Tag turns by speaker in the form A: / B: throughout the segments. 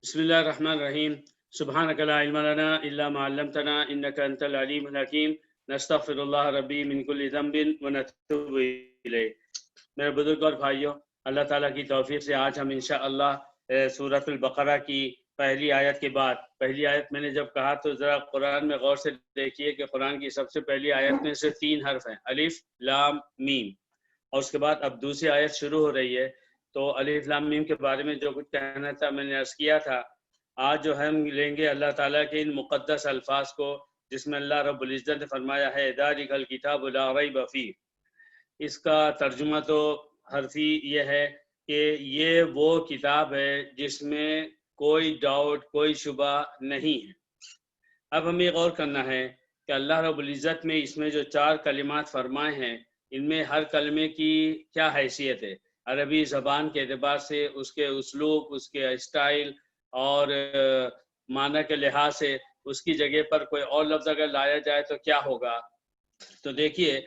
A: بسم اللہ الرحمن الرحیم سبحانک لا علم لنا الا ما علمتنا انک انت العلیم الحکیم نستغفر اللہ ربی من کل ذنب ونتوب الیہ۔ میرے بزرگ اور بھائیوں، اللہ تعالیٰ کی توفیق سے آج ہم انشاءاللہ سورۃ البقرہ کی پہلی آیت کے بعد، پہلی آیت میں نے جب کہا تو ذرا قرآن میں غور سے دیکھیے کہ قرآن کی سب سے پہلی آیت میں سے 3 حرف ہیں، الف لام میم، اور اس کے بعد اب دوسری آیت شروع ہو رہی ہے۔ تو الف لام میم کے بارے میں جو کچھ کہنا تھا میں نے عرض کیا تھا۔ آج جو ہم لیں گے اللہ تعالیٰ کے ان مقدس الفاظ کو، جس میں اللہ رب العزت نے فرمایا ہے ذالک الکتاب لا ریب فیہ۔ اس کا ترجمہ تو حرفی یہ ہے کہ یہ وہ کتاب ہے جس میں کوئی ڈاؤٹ، کوئی شبہ نہیں ہے۔ اب ہمیں غور کرنا ہے کہ اللہ رب العزت میں اس میں جو 4 کلمات فرمائے ہیں، ان میں ہر کلمے کی کیا حیثیت ہے عربی زبان کے اعتبار سے، اس کے اسلوب، اس کے اسٹائل اور معنی کے لحاظ سے اس کی جگہ پر کوئی اور لفظ اگر لایا جائے تو کیا ہوگا۔ تو دیکھیے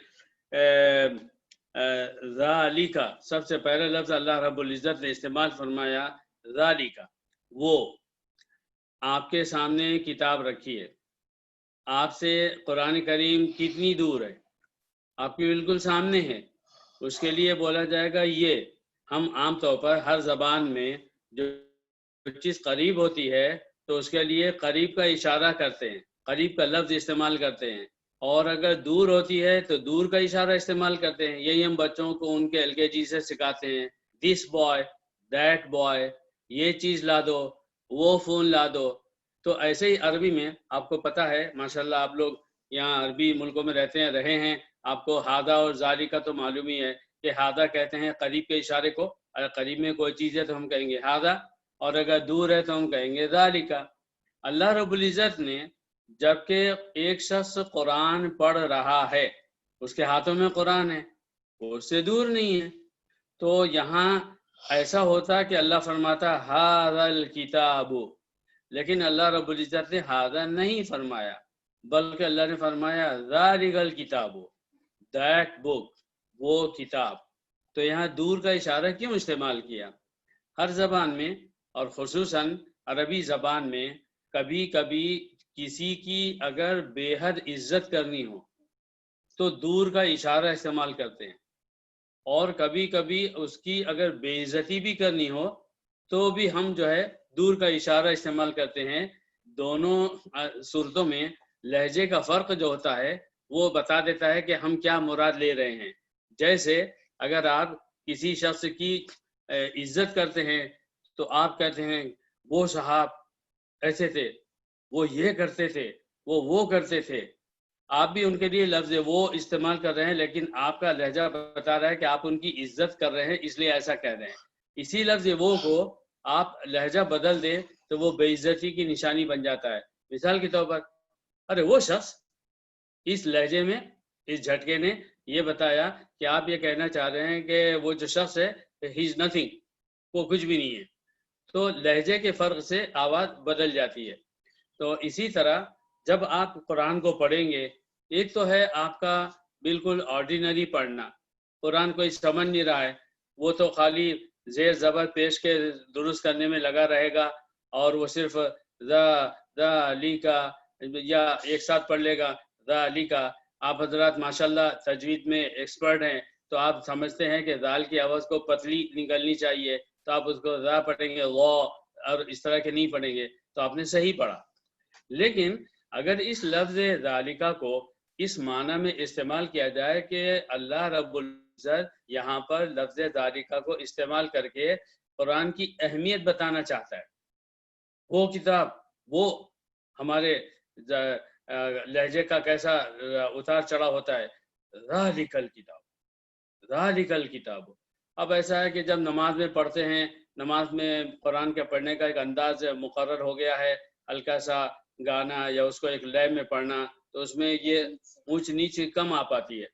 A: ذالکا، سب سے پہلا لفظ اللہ رب العزت نے استعمال فرمایا ذالکا، وہ آپ کے سامنے کتاب رکھی ہے۔ آپ سے قرآن کریم کتنی دور ہے؟ آپ کے بالکل سامنے ہے۔ اس کے لیے بولا جائے گا یہ۔ ہم عام طور پر ہر زبان میں جو چیز قریب ہوتی ہے تو اس کے لیے قریب کا اشارہ کرتے ہیں، قریب کا لفظ استعمال کرتے ہیں، اور اگر دور ہوتی ہے تو دور کا اشارہ استعمال کرتے ہیں۔ یہی ہم بچوں کو ان کے LKG سے سکھاتے ہیں، دس بوائے، دیٹ بوائے، یہ چیز لا دو، وہ فون لا دو۔ تو ایسے ہی عربی میں آپ کو پتہ ہے، ماشاءاللہ آپ لوگ یہاں عربی ملکوں میں رہے ہیں، آپ کو ہادہ اور ذالک کا تو معلوم ہی ہے کہ ہادہ کہتے ہیں قریب کے اشارے کو، اگر قریب میں کوئی چیز ہے تو ہم کہیں گے ہادہ، اور اگر دور ہے تو ہم کہیں گے ذالک۔ اللہ رب العزت نے جبکہ ایک شخص قرآن پڑھ رہا ہے، اس کے ہاتھوں میں قرآن ہے، وہ اس سے دور نہیں ہے، تو یہاں ایسا ہوتا کہ اللہ فرماتا ھذا الکتاب، لیکن اللہ رب العزت نے ھذا نہیں فرمایا، بلکہ اللہ نے فرمایا ذالک الکتاب، دیٹ بک، وہ کتاب۔ تو یہاں دور کا اشارہ کیوں استعمال کیا؟ ہر زبان میں اور خصوصاً عربی زبان میں کبھی کبھی کسی کی اگر بے حد عزت کرنی ہو تو دور کا اشارہ استعمال کرتے ہیں، اور کبھی کبھی اس کی اگر بے عزتی بھی کرنی ہو تو بھی ہم جو ہے دور کا اشارہ استعمال کرتے ہیں۔ دونوں صورتوں میں لہجے کا فرق جو ہوتا ہے وہ بتا دیتا ہے کہ ہم کیا مراد لے رہے ہیں۔ جیسے اگر آپ کسی شخص کی عزت کرتے ہیں تو آپ کہتے ہیں وہ صاحب ایسے تھے، وہ یہ کرتے تھے، وہ کرتے تھے۔ آپ بھی ان کے لیے لفظ وہ استعمال کر رہے ہیں، لیکن آپ کا لہجہ بتا رہا ہے کہ آپ ان کی عزت کر رہے ہیں، اس لیے ایسا کہہ رہے ہیں۔ اسی لفظ وہ کو آپ لہجہ بدل دیں تو وہ بے عزتی کی نشانی بن جاتا ہے۔ مثال کے طور پر ارے وہ شخص، اس لہجے میں اس جھٹکے نے یہ بتایا کہ آپ یہ کہنا چاہ رہے ہیں کہ وہ جو شخص ہے ہی از نتھنگ، وہ کچھ بھی نہیں ہے۔ تو لہجے کے فرق سے آواز بدل جاتی ہے۔ تو اسی طرح جب آپ قرآن کو پڑھیں گے، ایک تو ہے آپ کا بالکل آرڈینری پڑھنا، قرآن کوئی سمجھ نہیں رہا ہے، وہ تو خالی زیر زبر پیش کے درست کرنے میں لگا رہے گا، اور وہ صرف ذالک یا ایک ساتھ پڑھ لے گا ذالک۔ آپ حضرات ماشاءاللہ تجوید میں ایکسپرٹ ہیں، تو آپ سمجھتے ہیں کہ ذال کی آواز کو پتلی نکلنی چاہیے، تو آپ اس کو ذا پڑھیں گے، غا، اور اس طرح کے نہیں پڑھیں گے، تو آپ نے صحیح پڑھا۔ لیکن اگر اس لفظ ذالکہ کو اس معنی میں استعمال کیا جائے کہ اللہ رب العزت یہاں پر لفظ ذالکہ کو استعمال کر کے قرآن کی اہمیت بتانا چاہتا ہے، وہ کتاب، وہ ہمارے لہجے کا کیسا اتار چڑھا ہوتا ہے، ذالک الکتاب، ذالک الکتاب۔ اب ایسا ہے کہ جب نماز میں پڑھتے ہیں، نماز میں قرآن کے پڑھنے کا ایک انداز مقرر ہو گیا ہے، ہلکا سا گانا یا اس کو ایک لے میں پڑھنا، تو اس میں یہ اونچ نیچ کم آ پاتی ہے۔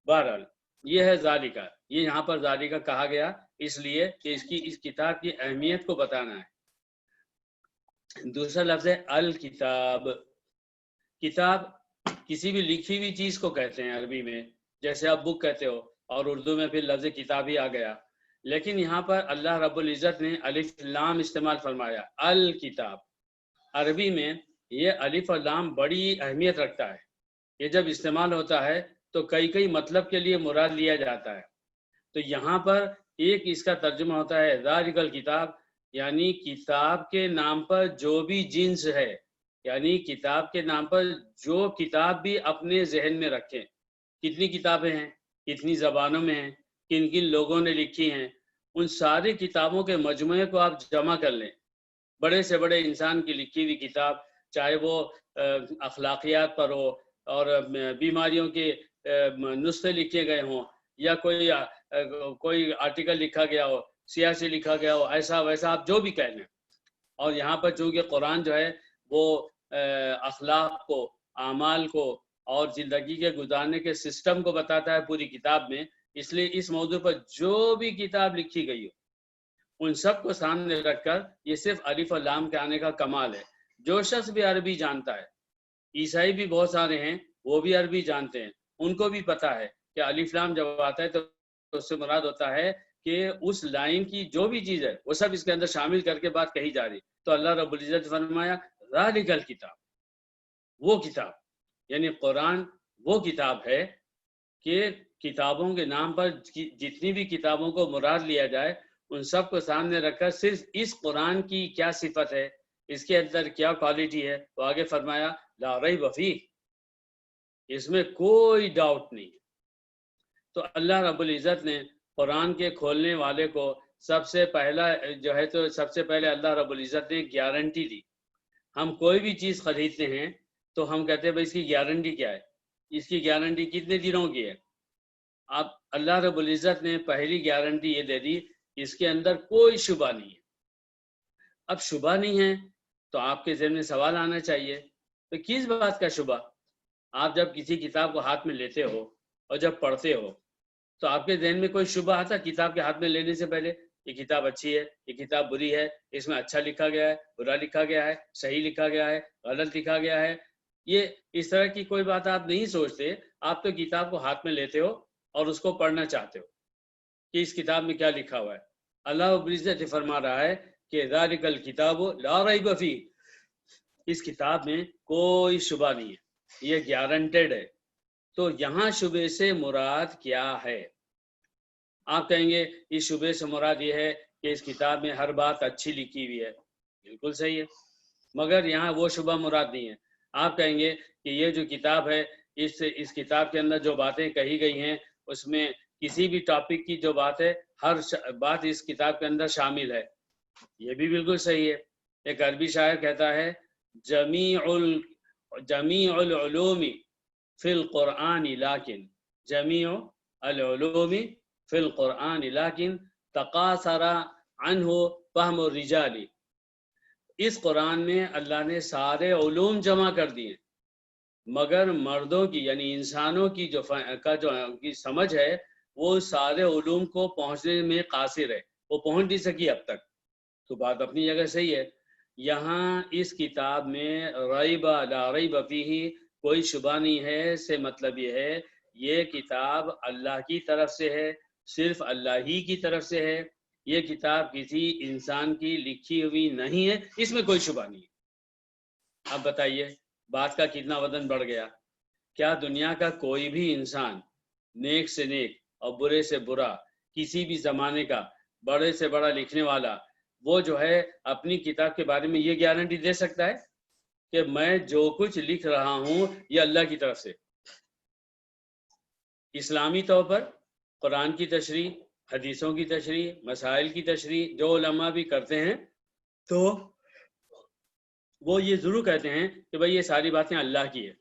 A: بہرحال یہ ہے ذالکہ، یہ یہاں پر ذالکہ کہا گیا اس لیے کہ اس کتاب کی اہمیت کو بتانا ہے۔ دوسرا لفظ ہے الکتاب۔ کتاب کسی بھی لکھی ہوئی چیز کو کہتے ہیں عربی میں، جیسے آپ بک کہتے ہو، اور اردو میں پھر لفظ کتاب ہی آ گیا۔ لیکن یہاں پر اللہ رب العزت نے الف لام استعمال فرمایا، الکتاب۔ عربی میں یہ الف اور لام بڑی اہمیت رکھتا ہے، یہ جب استعمال ہوتا ہے تو کئی مطلب کے لیے مراد لیا جاتا ہے۔ تو یہاں پر ایک اس کا ترجمہ ہوتا ہے ذالک الکتاب، یعنی کتاب کے نام پر جو بھی جنس ہے، یعنی کتاب کے نام پر جو کتاب بھی اپنے ذہن میں رکھیں۔ کتنی کتابیں ہیں، کتنی زبانوں میں ہیں، کن کن لوگوں نے لکھی ہیں، ان ساری کتابوں کے مجموعے کو آپ جمع کر لیں۔ بڑے سے بڑے انسان کی لکھی ہوئی کتاب، چاہے وہ اخلاقیات پر ہو اور بیماریوں کے نسخے لکھے گئے ہوں، یا کوئی آرٹیکل لکھا گیا ہو، سیاسی لکھا گیا ہو، ایسا ویسا آپ جو بھی کہہ لیں۔ اور یہاں پر چونکہ قرآن جو ہے وہ اخلاق کو، اعمال کو اور زندگی کے گزارنے کے سسٹم کو بتاتا ہے پوری کتاب میں، اس لیے اس موضوع پر جو بھی کتاب لکھی گئی ہو ان سب کو سامنے رکھ کر یہ صرف الف اور لام کے آنے کا کمال ہے۔ جو شخص بھی عربی جانتا ہے، عیسائی بھی بہت سارے ہیں وہ بھی عربی جانتے ہیں، ان کو بھی پتا ہے کہ الف لام جب آتا ہے تو اس سے مراد ہوتا ہے کہ اس لائن کی جو بھی چیز ہے وہ سب اس کے اندر شامل کر کے بات کہی جا رہی۔ تو اللہ رب العزت فرمایا ذالک الکتاب، وہ کتاب یعنی قرآن وہ کتاب ہے کہ کتابوں کے نام پر جتنی بھی کتابوں کو مراد لیا جائے ان سب کو سامنے رکھ کر صرف اس قرآن کی کیا صفت ہے، اس کے اندر کیا کوالٹی ہے، تو آگے فرمایا لا ریب فیہ، اس میں کوئی ڈاؤٹ نہیں۔ تو اللہ رب العزت نے قرآن کے کھولنے والے کو سب سے پہلا جو ہے تو سب سے پہلے اللہ رب العزت نے گارنٹی دی۔ ہم کوئی بھی چیز خریدتے ہیں تو ہم کہتے ہیں بھائی اس کی گارنٹی کیا ہے، اس کی گارنٹی کتنے دنوں کی ہے۔ اب اللہ رب العزت نے پہلی گارنٹی یہ دے دی اس کے اندر کوئی شبہ نہیں ہے۔ اب شبہ نہیں ہے تو آپ کے ذہن میں سوال آنا چاہیے تو کس بات کا شبہ؟ آپ جب کسی کتاب کو ہاتھ میں لیتے ہو اور جب پڑھتے ہو تو آپ کے ذہن میں کوئی شبہ آتا کتاب کے ہاتھ میں لینے سے پہلے؟ یہ کتاب اچھی ہے، یہ کتاب بری ہے، اس میں اچھا لکھا گیا ہے، برا لکھا گیا ہے، صحیح لکھا گیا ہے، غلط لکھا گیا ہے، یہ اس طرح کی کوئی بات آپ نہیں سوچتے۔ آپ تو کتاب کو ہاتھ میں لیتے ہو اور اس کو پڑھنا چاہتے ہو کہ اس کتاب میں کیا لکھا ہوا ہے۔ اللہ رب العزت فرما رہا ہے کہ ذالک الکتاب لا ریب فیہ، اس کتاب میں کوئی شبہ نہیں ہے، یہ گارنٹیڈ ہے۔ تو یہاں شبے سے مراد کیا ہے؟ آپ کہیں گے اس شبے سے مراد یہ ہے کہ اس کتاب میں ہر بات اچھی لکھی ہوئی ہے، بالکل صحیح ہے، مگر یہاں وہ شبہ مراد نہیں ہے۔ آپ کہیں گے کہ یہ جو کتاب ہے اس کتاب کے اندر جو باتیں کہی گئی ہیں اس میں کسی بھی ٹاپک کی جو بات ہے ہر بات اس کتاب کے اندر شامل ہے، یہ بھی بالکل صحیح ہے۔ ایک عربی شاعر کہتا ہے جمیع العلوم فی القرآن لیکن جمیع العلوم فی القرآن لیکن تقاصر عنہ فہم الرجال، اس قرآن میں اللہ نے سارے علوم جمع کر دیے مگر مردوں کی یعنی انسانوں کی جو سمجھ ہے وہ سارے علوم کو پہنچنے میں قاصر ہے، وہ پہنچ نہیں سکی اب تک۔ تو بات اپنی جگہ صحیح ہے۔ یہاں اس کتاب میں ریب لا ریب فیہ، کوئی شبہ نہیں ہے سے مطلب یہ ہے یہ کتاب اللہ کی طرف سے ہے، صرف اللہ ہی کی طرف سے ہے، یہ کتاب کسی انسان کی لکھی ہوئی نہیں ہے، اس میں کوئی شبہ نہیں ہے۔ اب بتائیے بات کا کتنا وزن بڑھ گیا؟ کیا دنیا کا کوئی بھی انسان نیک سے نیک اور برے سے برا کسی بھی زمانے کا بڑے سے بڑا لکھنے والا وہ جو ہے اپنی کتاب کے بارے میں یہ گارنٹی دے سکتا ہے کہ میں جو کچھ لکھ رہا ہوں یہ اللہ کی طرف سے؟ اسلامی طور پر قرآن کی تشریح، حدیثوں کی تشریح، مسائل کی تشریح جو علماء بھی کرتے ہیں تو وہ یہ ضرور کہتے ہیں کہ بھئی یہ ساری باتیں اللہ کی ہے،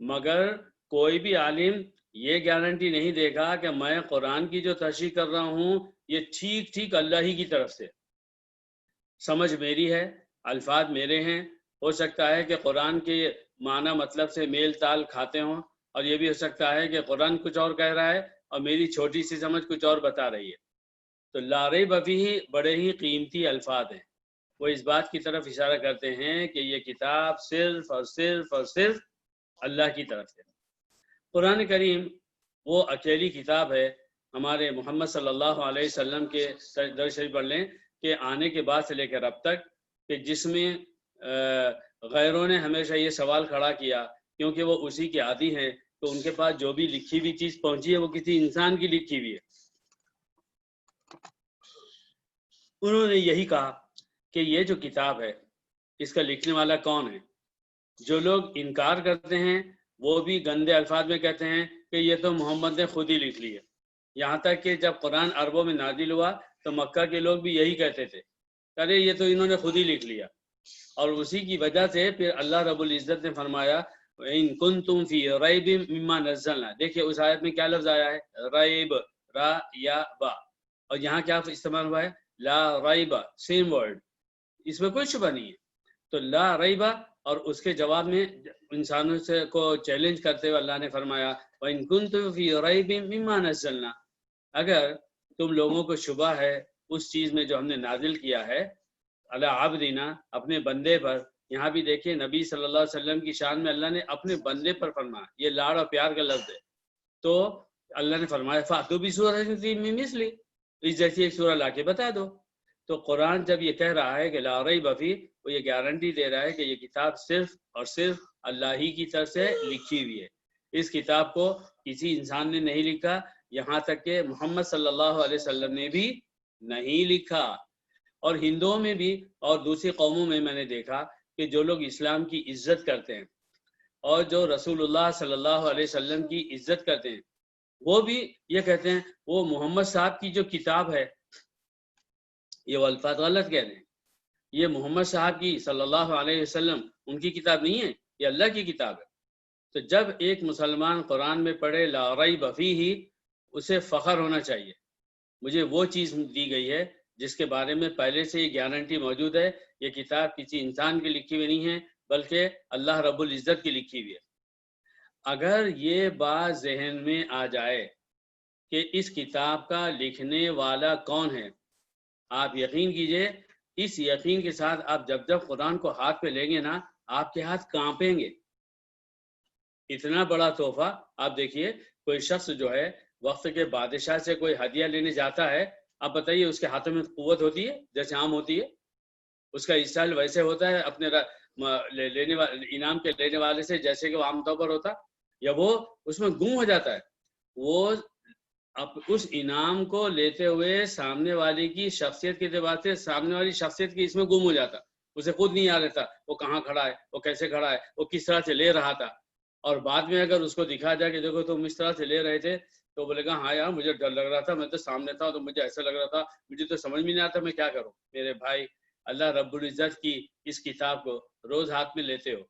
A: مگر کوئی بھی عالم یہ گارنٹی نہیں دے گا کہ میں قرآن کی جو تشریح کر رہا ہوں یہ ٹھیک اللہ ہی کی طرف سے، سمجھ میری ہے، الفاظ میرے ہیں، ہو سکتا ہے کہ قرآن کے معنی مطلب سے میل تال کھاتے ہوں، اور یہ بھی ہو سکتا ہے کہ قرآن کچھ اور کہہ رہا ہے اور میری چھوٹی سی سمجھ کچھ اور بتا رہی ہے۔ تو لا ریب فیہ بڑے ہی قیمتی الفاظ ہیں، وہ اس بات کی طرف اشارہ کرتے ہیں کہ یہ کتاب صرف اور صرف اور صرف اللہ کی طرف سے۔ قرآن کریم وہ اکیلی کتاب ہے ہمارے محمد صلی اللہ علیہ وسلم کے درس شریف پڑھ لیں کہ آنے کے بعد سے لے کر اب تک، کہ جس میں غیروں نے ہمیشہ یہ سوال کھڑا کیا، کیونکہ وہ اسی کے عادی ہیں، تو ان کے پاس جو بھی لکھی ہوئی چیز پہنچی ہے وہ کسی انسان کی لکھی ہوئی ہے۔ انہوں نے یہی کہا کہ یہ جو کتاب ہے اس کا لکھنے والا کون ہے؟ جو لوگ انکار کرتے ہیں وہ بھی گندے الفاظ میں کہتے ہیں کہ یہ تو محمد نے خود ہی لکھ لی ہے۔ یہاں تک کہ جب قرآن عربوں میں نازل ہوا تو مکہ کے لوگ بھی یہی کہتے تھے، ارے یہ تو انہوں نے خود ہی لکھ لیا۔ اور اسی کی وجہ سے پھر اللہ رب العزت نے فرمایا ان کنتم فی ریب مما نزلنا، دیکھیے اس آیت میں کیا لفظ آیا ہے؟ ریب، را یا با، اور یہاں کیا استعمال ہوا ہے؟ لا ریب، سیم ورڈ، اس میں کوئی شبہ نہیں ہے۔ تو لا ریبہ، اور اس کے جواب میں انسانوں سے کو چیلنج کرتے ہوئے اللہ نے فرمایا وَإِن كُنتُمْ فِي رَيْبٍ مِّمَّا نَزَّلْنَا، اگر تم لوگوں کو شبہ ہے اس چیز میں جو ہم نے نازل کیا ہے علی عبدنا، اپنے بندے پر۔ یہاں بھی دیکھیں نبی صلی اللہ علیہ وسلم کی شان میں اللہ نے اپنے بندے پر فرمایا، یہ لاڑ اور پیار کا لفظ ہے۔ تو اللہ نے فرمایا فَأْتُوا بِسُورَةٍ مِّن مِّثْلِهِ، اس جیسی ایک سورہ لا کے بتا دو۔ تو قرآن جب یہ کہہ رہا ہے کہ لا ریب فیہ، وہ یہ گارنٹی دے رہا ہے کہ یہ کتاب صرف اور صرف اللہ ہی کی طرف سے لکھی ہوئی ہے۔ اس کتاب کو کسی انسان نے نہیں لکھا، یہاں تک کہ محمد صلی اللہ علیہ وسلم نے بھی نہیں لکھا۔ اور ہندوؤں میں بھی اور دوسری قوموں میں میں نے دیکھا کہ جو لوگ اسلام کی عزت کرتے ہیں اور جو رسول اللہ صلی اللہ علیہ وسلم کی عزت کرتے ہیں، وہ بھی یہ کہتے ہیں وہ محمد صاحب کی جو کتاب ہے، یہ وہ الفاظ غلط کہہ رہے ہیں، یہ محمد صاحب کی صلی اللہ علیہ وسلم ان کی کتاب نہیں ہے، یہ اللہ کی کتاب ہے۔ تو جب ایک مسلمان قرآن میں پڑھے لا ریب فیہ، اسے فخر ہونا چاہیے، مجھے وہ چیز دی گئی ہے جس کے بارے میں پہلے سے یہ گارنٹی موجود ہے، یہ کتاب کسی انسان کی لکھی ہوئی نہیں ہے بلکہ اللہ رب العزت کی لکھی ہوئی ہے۔ اگر یہ بات ذہن میں آ جائے کہ اس کتاب کا لکھنے والا کون ہے، آپ یقین کیجئے، اس یقین کے ساتھ آپ جب جب قرآن کو ہاتھ پہ لیں گے نا، آپ کے ہاتھ کانپیں گے۔ اتنا بڑا تحفہ، آپ دیکھیے کوئی شخص جو ہے وقت کے بادشاہ سے کوئی ہدیہ لینے جاتا ہے، آپ بتائیے اس کے ہاتھوں میں قوت ہوتی ہے جیسے عام ہوتی ہے؟ اس کا اسٹائل ویسے ہوتا ہے اپنے لینے انعام کے لینے والے سے جیسے کہ وہ عام طور پر ہوتا، یا وہ اس میں گم ہو جاتا ہے؟ وہ اب اس انعام کو لیتے ہوئے سامنے والی کی شخصیت کے اعتبار سے سامنے والی شخصیت کی اس میں گم ہو جاتا، اسے خود نہیں یاد رہتا وہ کہاں کھڑا ہے، وہ کیسے کھڑا ہے، وہ کس طرح سے لے رہا تھا۔ اور بعد میں اگر اس کو دکھا جائے کہ دیکھو تم اس طرح سے لے رہے تھے، تو بولے گا ہاں یار مجھے ڈر لگ رہا تھا، میں تو سامنے تھا تو مجھے ایسا لگ رہا تھا، مجھے تو سمجھ میں نہیں آتا میں کیا کروں۔ میرے بھائی، اللہ رب العزت کی اس کتاب کو روز ہاتھ میں لیتے ہو،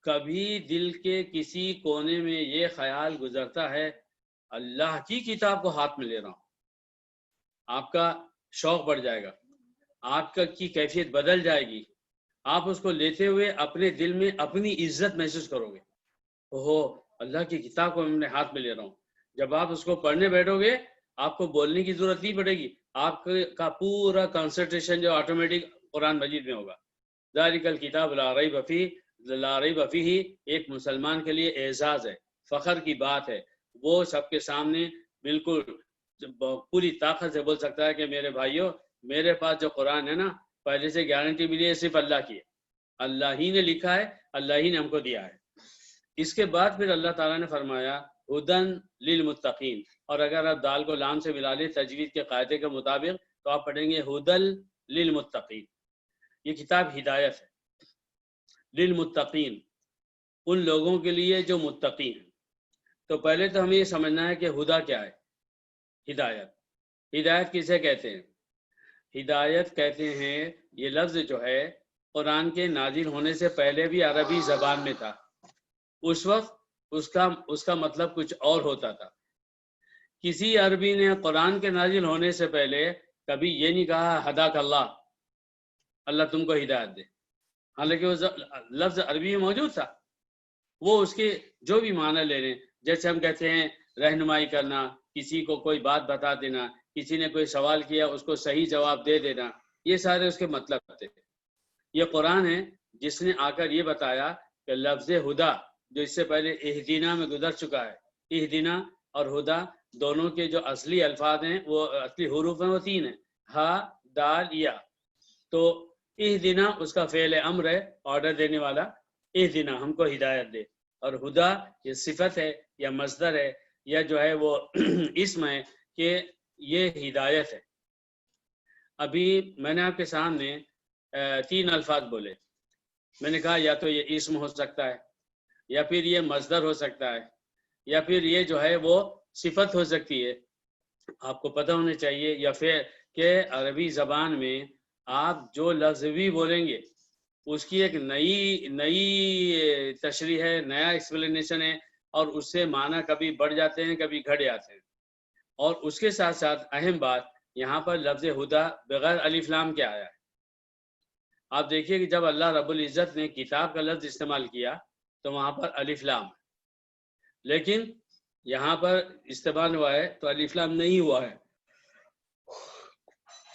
A: کبھی دل کے کسی کونے میں یہ خیال گزرتا ہے اللہ کی کتاب کو ہاتھ میں لے رہا ہوں، آپ کا شوق بڑھ جائے گا، آپ کا کی کیفیت بدل جائے گی، آپ اس کو لیتے ہوئے اپنے دل میں اپنی عزت محسوس کرو گے، اوہو اللہ کی کتاب کو میں اپنے ہاتھ میں لے رہا ہوں۔ جب آپ اس کو پڑھنے بیٹھو گے آپ کو بولنے کی ضرورت نہیں پڑے گی، آپ کا پورا کنسنٹریشن جو آٹومیٹک قرآن مجید میں ہوگا۔ ذالک الکتاب لا ریب فیہ، لا ریب فیہ ایک مسلمان کے لیے اعزاز ہے، فخر کی بات ہے، وہ سب کے سامنے بالکل پوری طاقت سے بول سکتا ہے کہ میرے بھائیوں، میرے پاس جو قرآن ہے نا، پہلے سے گارنٹی ملی ہے صرف اللہ کی ہے، اللہ ہی نے لکھا ہے، اللہ ہی نے ہم کو دیا ہے۔ اس کے بعد پھر اللہ تعالیٰ نے فرمایا ہدن للمتقین، اور اگر آپ دال کو لام سے ملا لیں تجوید کے قاعدے کے مطابق تو آپ پڑھیں گے ہدل للمتقین، یہ کتاب ہدایت ہے للمتقین، ان لوگوں کے لیے جو متقی ہیں۔ تو پہلے تو ہمیں یہ سمجھنا ہے کہ ہدا کیا ہے، ہدایت، ہدایت کسے کہتے ہیں؟ ہدایت کہتے ہیں، یہ لفظ جو ہے قرآن کے نازل ہونے سے پہلے بھی عربی زبان میں تھا، اس وقت اس کا مطلب کچھ اور ہوتا تھا۔ کسی عربی نے قرآن کے نازل ہونے سے پہلے کبھی یہ نہیں کہا ہداک اللہ، اللہ تم کو ہدایت دے، حالانکہ وہ لفظ عربی میں موجود تھا، وہ اس کے جو بھی معنی لے لیں، جیسے ہم کہتے ہیں رہنمائی کرنا، کسی کو کوئی بات بتا دینا، کسی نے کوئی سوال کیا اس کو صحیح جواب دے دینا، یہ سارے اس کے مطلب تھے۔ یہ قرآن ہے جس نے آ کر یہ بتایا کہ لفظ ہدا جو اس سے پہلے اہدینا میں گزر چکا ہے، اہدینا اور ہدا دونوں کے جو اصلی الفاظ ہیں وہ اصلی حروف ہیں وہ 3 ہیں، ہا دال یا. تو اہدنا اس کا فعل امر ہے، آرڈر دینے والا، اہدنا ہم کو ہدایت دے. اور ہدا یہ صفت ہے یا مصدر ہے یا جو ہے وہ اسم ہے کہ یہ ہدایت ہے. ابھی میں نے آپ کے سامنے 3 الفاظ بولے. میں نے کہا یا تو یہ اسم ہو سکتا ہے، یا پھر یہ مصدر ہو سکتا ہے، یا پھر یہ جو ہے وہ صفت ہو سکتی ہے. آپ کو پتہ ہونا چاہیے یا پھر کہ عربی زبان میں آپ جو لفظ بھی بولیں گے اس کی ایک نئی تشریح ہے، نیا ایکسپلینیشن ہے، اور اس سے معنی کبھی بڑھ جاتے ہیں کبھی گھٹ جاتے ہیں. اور اس کے ساتھ ساتھ اہم بات یہاں پر لفظ ہدا بغیر الف لام کے آیا ہے. آپ دیکھیے کہ جب اللہ رب العزت نے کتاب کا لفظ استعمال کیا تو وہاں پر الف لام، لیکن یہاں پر استعمال ہوا ہے تو الف لام نہیں ہوا ہے.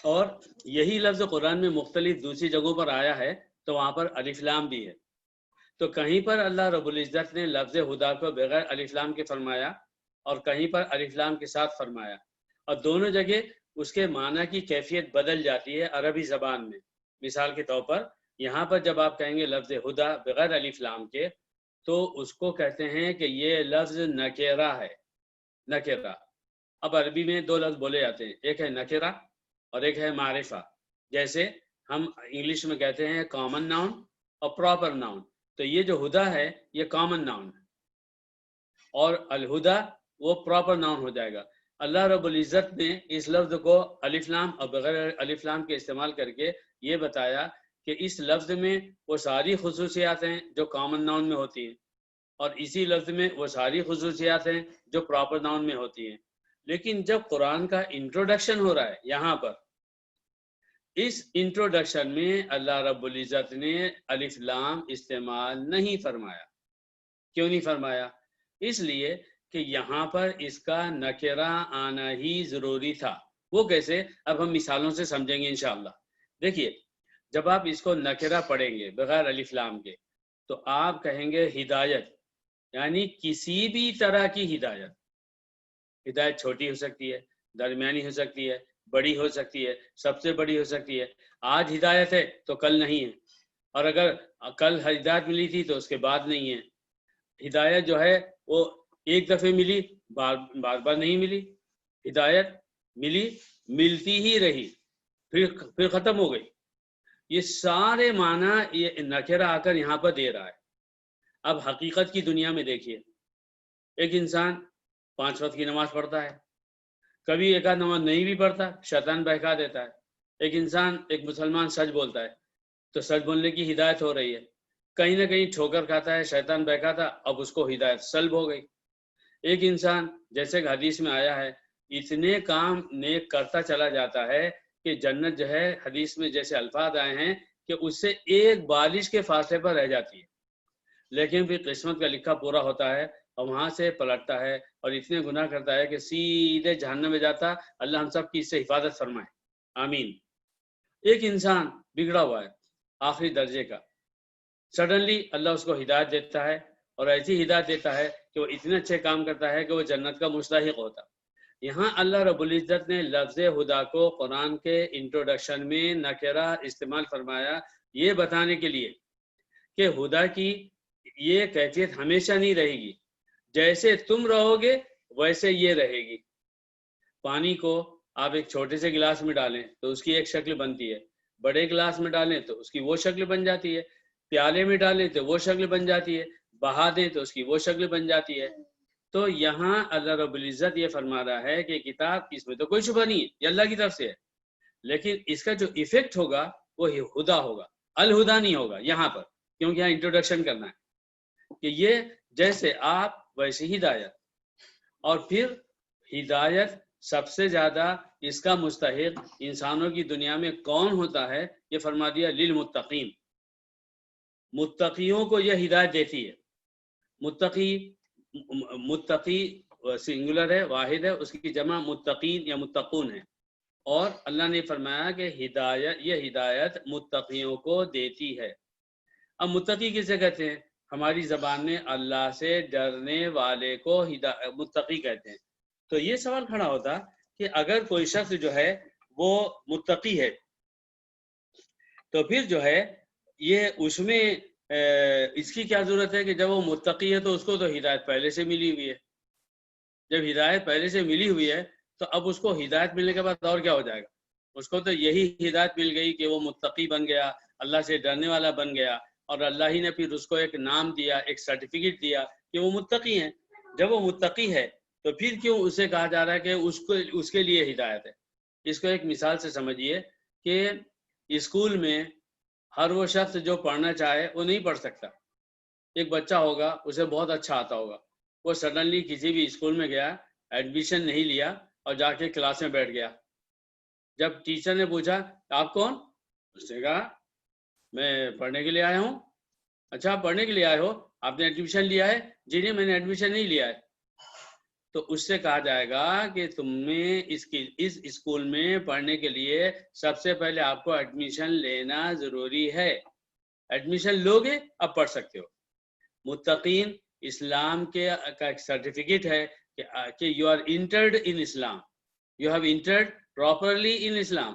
A: اور یہی لفظ قرآن میں مختلف دوسری جگہوں پر آیا ہے تو وہاں پر الف لام بھی ہے. تو کہیں پر اللہ رب العزت نے لفظ ہدا کو بغیر الف لام کے فرمایا اور کہیں پر الف لام کے ساتھ فرمایا، اور دونوں جگہ اس کے معنی کی کیفیت بدل جاتی ہے عربی زبان میں. مثال کے طور پر یہاں پر جب آپ کہیں گے لفظ ہدا بغیر الف لام کے تو اس کو کہتے ہیں کہ یہ لفظ نکرہ ہے. نکرہ، اب عربی میں 2 لفظ بولے جاتے ہیں، ایک ہے نکرہ اور ایک ہے معرفہ. جیسے ہم انگلش میں کہتے ہیں کامن ناؤن اور پراپر ناؤن، تو یہ جو ہدا ہے یہ کامن ناؤن ہے اور الہدا وہ پراپر ناؤن ہو جائے گا. اللہ رب العزت نے اس لفظ کو الف لام اور بغیر الف لام کے استعمال کر کے یہ بتایا کہ اس لفظ میں وہ ساری خصوصیات ہیں جو کامن ناؤن میں ہوتی ہیں، اور اسی لفظ میں وہ ساری خصوصیات ہیں جو پراپر ناؤن میں ہوتی ہیں. لیکن جب قرآن کا انٹروڈکشن ہو رہا ہے یہاں پر، اس انٹروڈکشن میں اللہ رب العزت نے الف لام استعمال نہیں فرمایا. کیوں نہیں فرمایا؟ اس لیے کہ یہاں پر اس کا نکرہ آنا ہی ضروری تھا. وہ کیسے؟ اب ہم مثالوں سے سمجھیں گے انشاءاللہ. دیکھیے جب آپ اس کو نکرہ پڑھیں گے بغیر الف لام کے تو آپ کہیں گے ہدایت، یعنی کسی بھی طرح کی ہدایت. ہدایت چھوٹی ہو سکتی ہے، درمیانی ہو سکتی ہے، بڑی ہو سکتی ہے، سب سے بڑی ہو سکتی ہے. آج ہدایت ہے تو کل نہیں ہے، اور اگر کل ہدایت ملی تھی تو اس کے بعد نہیں ہے. ہدایت جو ہے وہ ایک دفعہ ملی، بار بار نہیں ملی. ہدایت ملی، ملتی ہی رہی، پھر ختم ہو گئی. یہ سارے معنی یہ نکرہ آ کر یہاں پر دے رہا ہے. اب حقیقت کی دنیا میں دیکھیے، ایک انسان 5 وقت کی نماز پڑھتا ہے، کبھی ایک آدھ نماز نہیں بھی پڑھتا، شیطان بہکا دیتا ہے. ایک انسان، ایک مسلمان سچ بولتا ہے تو سچ بولنے کی ہدایت ہو رہی ہے، کہیں نہ کہیں ٹھوکر کھاتا ہے، شیطان بہکاتا، اب اس کو ہدایت سلب ہو گئی. ایک انسان جیسے کہ حدیث میں آیا ہے اتنے کام نیک کرتا چلا جاتا ہے کہ جنت جو ہے حدیث میں جیسے الفاظ آئے ہیں کہ اس سے ایک بالش کے فاصلے پر رہ جاتی ہے، لیکن پھر قسمت کا لکھا پورا ہوتا ہے اور وہاں سے پلٹتا ہے اور اتنے گناہ کرتا ہے کہ سیدھے جہنم میں جاتا. اللہ ہم سب کی اس سے حفاظت فرمائے، آمین. ایک انسان بگڑا ہوا ہے آخری درجے کا، سڈنلی اللہ اس کو ہدایت دیتا ہے، اور ایسی ہدایت دیتا ہے کہ وہ اتنے اچھے کام کرتا ہے کہ وہ جنت کا مستحق ہوتا. یہاں اللہ رب العزت نے لفظ ہدا کو قرآن کے انٹروڈکشن میں نکرہ استعمال فرمایا یہ بتانے کے لیے کہ ہدا کی یہ کیفیت ہمیشہ نہیں رہے گی. جیسے تم رہو گے ویسے یہ رہے گی. پانی کو آپ ایک چھوٹے سے گلاس میں ڈالیں تو اس کی ایک شکل بنتی ہے، بڑے گلاس میں ڈالیں تو اس کی وہ شکل بن جاتی ہے، پیالے میں ڈالیں تو وہ شکل بن جاتی ہے، بہا دیں تو اس کی وہ شکل بن جاتی ہے. تو یہاں اللہ رب العزت یہ فرما رہا ہے کہ کتاب اس میں تو کوئی شبہ نہیں ہے، یہ اللہ کی طرف سے ہے، لیکن اس کا جو ایفیکٹ ہوگا وہ ہدا ہوگا، الہدا نہیں ہوگا یہاں پر، کیونکہ یہاں انٹروڈکشن کرنا ہے کہ یہ جیسے آپ ویسے ہدایت. اور پھر ہدایت سب سے زیادہ اس کا مستحق انسانوں کی دنیا میں کون ہوتا ہے؟ یہ فرما دیا للمتقین، متقیوں کو یہ ہدایت دیتی ہے. متقی سنگولر ہے، واحد ہے، اس کی جمع متقین یا متقون ہے. اور اللہ نے فرمایا کہ یہ ہدایت متقیوں کو دیتی ہے. اب متقی کسے کہتے ہیں؟ ہماری زبان میں اللہ سے ڈرنے والے کو متقی کہتے ہیں. تو یہ سوال کھڑا ہوتا کہ اگر کوئی شخص جو ہے وہ متقی ہے تو پھر جو ہے یہ اس میں اس کی کیا ضرورت ہے کہ جب وہ متقی ہے تو اس کو تو ہدایت پہلے سے ملی ہوئی ہے. جب ہدایت پہلے سے ملی ہوئی ہے تو اب اس کو ہدایت ملنے کے بعد اور کیا ہو جائے گا؟ اس کو تو یہی ہدایت مل گئی کہ وہ متقی بن گیا, اللہ سے ڈرنے والا بن گیا, اور اللہ ہی نے پھر اس کو ایک نام دیا, ایک سرٹیفکیٹ دیا کہ وہ متقی ہیں. جب وہ متقی ہے تو پھر کیوں اسے کہا جا رہا ہے کہ اس کے لیے ہدایت ہے؟ اس کو ایک مثال سے سمجھیے کہ اسکول میں ہر وہ شخص جو پڑھنا چاہے وہ نہیں پڑھ سکتا. ایک بچہ ہوگا, اسے بہت اچھا آتا ہوگا, وہ سڈنلی کسی بھی اسکول میں گیا, ایڈمیشن نہیں لیا اور جا کے کلاس میں بیٹھ گیا. جب ٹیچر نے پوچھا آپ کون؟ اس نے کہا میں پڑھنے کے لیے آیا ہوں. اچھا آپ پڑھنے کے لیے آئے ہو, آپ نے ایڈمیشن لیا ہے؟ جی نہیں, میں نے ایڈمیشن نہیں لیا ہے. تو اس سے کہا جائے گا کہ تم نے اس اسکول میں پڑھنے کے لیے سب سے پہلے آپ کو ایڈمیشن لینا ضروری ہے. ایڈمیشن لوگے اب پڑھ سکتے ہو. متقین اسلام کا ایک سرٹیفکیٹ ہے کہ you are entered in Islam, you have entered properly in Islam.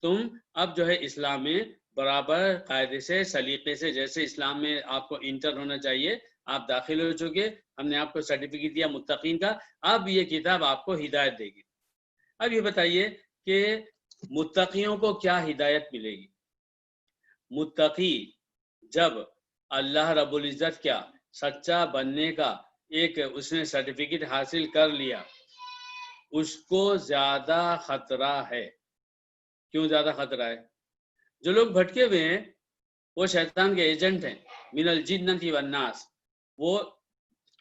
A: تم اب جو ہے اسلام میں برابر قاعدے سے, سلیقے سے, جیسے اسلام میں آپ کو انٹر ہونا چاہیے, آپ داخل ہو چکے. ہم نے آپ کو سرٹیفکیٹ دیا متقین کا. اب یہ کتاب آپ کو ہدایت دے گی. اب یہ بتائیے کہ متقیوں کو کیا ہدایت ملے گی؟ متقی جب اللہ رب العزت کیا سچا بننے کا ایک اس نے سرٹیفکیٹ حاصل کر لیا, اس کو زیادہ خطرہ ہے. کیوں زیادہ خطرہ ہے؟ جو لوگ بھٹکے ہوئے ہیں وہ شیطان کے ایجنٹ ہیں. من الجنۃ والناس, وہ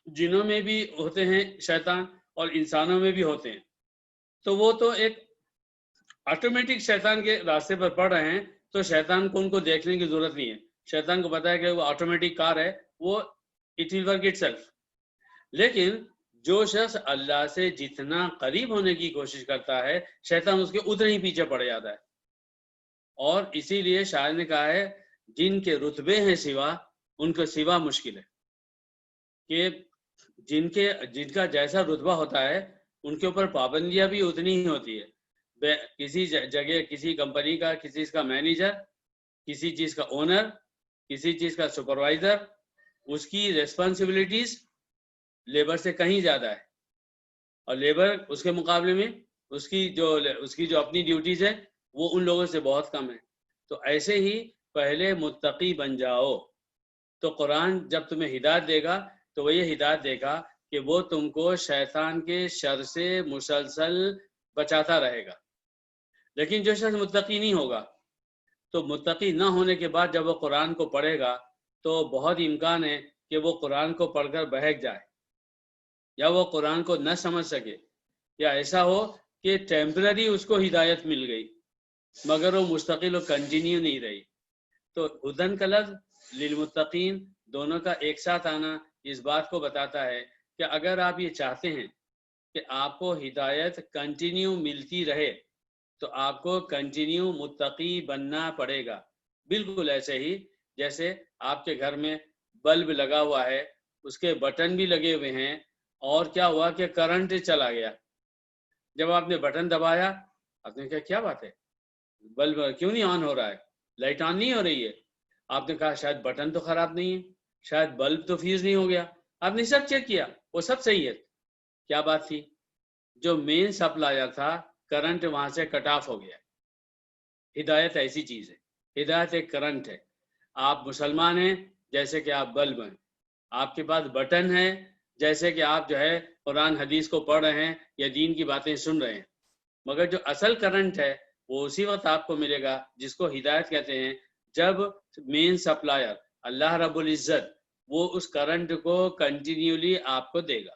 A: جنوں میں بھی ہوتے ہیں شیطان اور انسانوں میں بھی ہوتے ہیں. تو وہ تو ایک آٹومیٹک شیطان کے راستے پر پڑ رہے ہیں, تو شیطان کو ان کو دیکھنے کی ضرورت نہیں ہے. شیطان کو پتا ہے کہ وہ آٹومیٹک کار ہے, وہ it will work it self. لیکن جو شخص اللہ سے جتنا قریب ہونے کی کوشش کرتا ہے, شیطان اس کے اتنے ہی پیچھے پڑ جاتا ہے. اور اسی لیے شاعر نے کہا ہے جن کے رتبے ہیں سوا, ان کو سوا مشکل ہے. کہ جن کا جیسا رتبہ ہوتا ہے ان کے اوپر پابندیاں بھی اتنی ہی ہوتی ہے. کسی جگہ کسی کمپنی کا کسی چیز کا مینیجر, کسی چیز کا اونر, کسی چیز کا سپروائزر, اس کی ریسپانسبلٹیز لیبر سے کہیں زیادہ ہے, اور لیبر اس کے مقابلے میں اس کی جو اپنی ڈیوٹیز ہے وہ ان لوگوں سے بہت کم ہے. تو ایسے ہی پہلے متقی بن جاؤ, تو قرآن جب تمہیں ہدایت دے گا تو وہ یہ ہدایت دے گا کہ وہ تم کو شیطان کے شر سے مسلسل بچاتا رہے گا. لیکن جو شخص متقی نہیں ہوگا, تو متقی نہ ہونے کے بعد جب وہ قرآن کو پڑھے گا تو بہت امکان ہے کہ وہ قرآن کو پڑھ کر بہک جائے, یا وہ قرآن کو نہ سمجھ سکے, یا ایسا ہو کہ ٹیمپرری اس کو ہدایت مل گئی مگر وہ مستقل و کنٹینیو نہیں رہی. تو ہدن کا لفظ للمتقین دونوں کا ایک ساتھ آنا اس بات کو بتاتا ہے کہ اگر آپ یہ چاہتے ہیں کہ آپ کو ہدایت کنٹینیو ملتی رہے تو آپ کو کنٹینیو متقی بننا پڑے گا. بالکل ایسے ہی جیسے آپ کے گھر میں بلب لگا ہوا ہے, اس کے بٹن بھی لگے ہوئے ہیں, اور کیا ہوا کہ کرنٹ چلا گیا. جب آپ نے بٹن دبایا, آپ نے کہا کیا بات ہے, بلب کیوں نہیں آن ہو رہا ہے, لائٹ آن نہیں ہو رہی ہے. آپ نے کہا شاید بٹن تو خراب نہیں ہے, شاید بلب تو فیوز نہیں ہو گیا. آپ نے سب چیک کیا, وہ سب صحیح ہے. کیا بات تھی؟ جو مین سپلائر تھا کرنٹ وہاں سے کٹ آف ہو گیا. ہدایت ایسی چیز ہے, ہدایت ایک کرنٹ ہے. آپ مسلمان ہیں جیسے کہ آپ بلب ہیں, آپ کے پاس بٹن ہے جیسے کہ آپ جو ہے قرآن حدیث کو پڑھ رہے ہیں یا دین کی باتیں سن رہے ہیں. مگر جو اصل کرنٹ ہے وہ اسی وقت آپ کو ملے گا جس کو ہدایت کہتے ہیں, جب مین سپلائر اللہ رب العزت وہ اس کرنٹ کو کنٹینیولی آپ کو دے گا.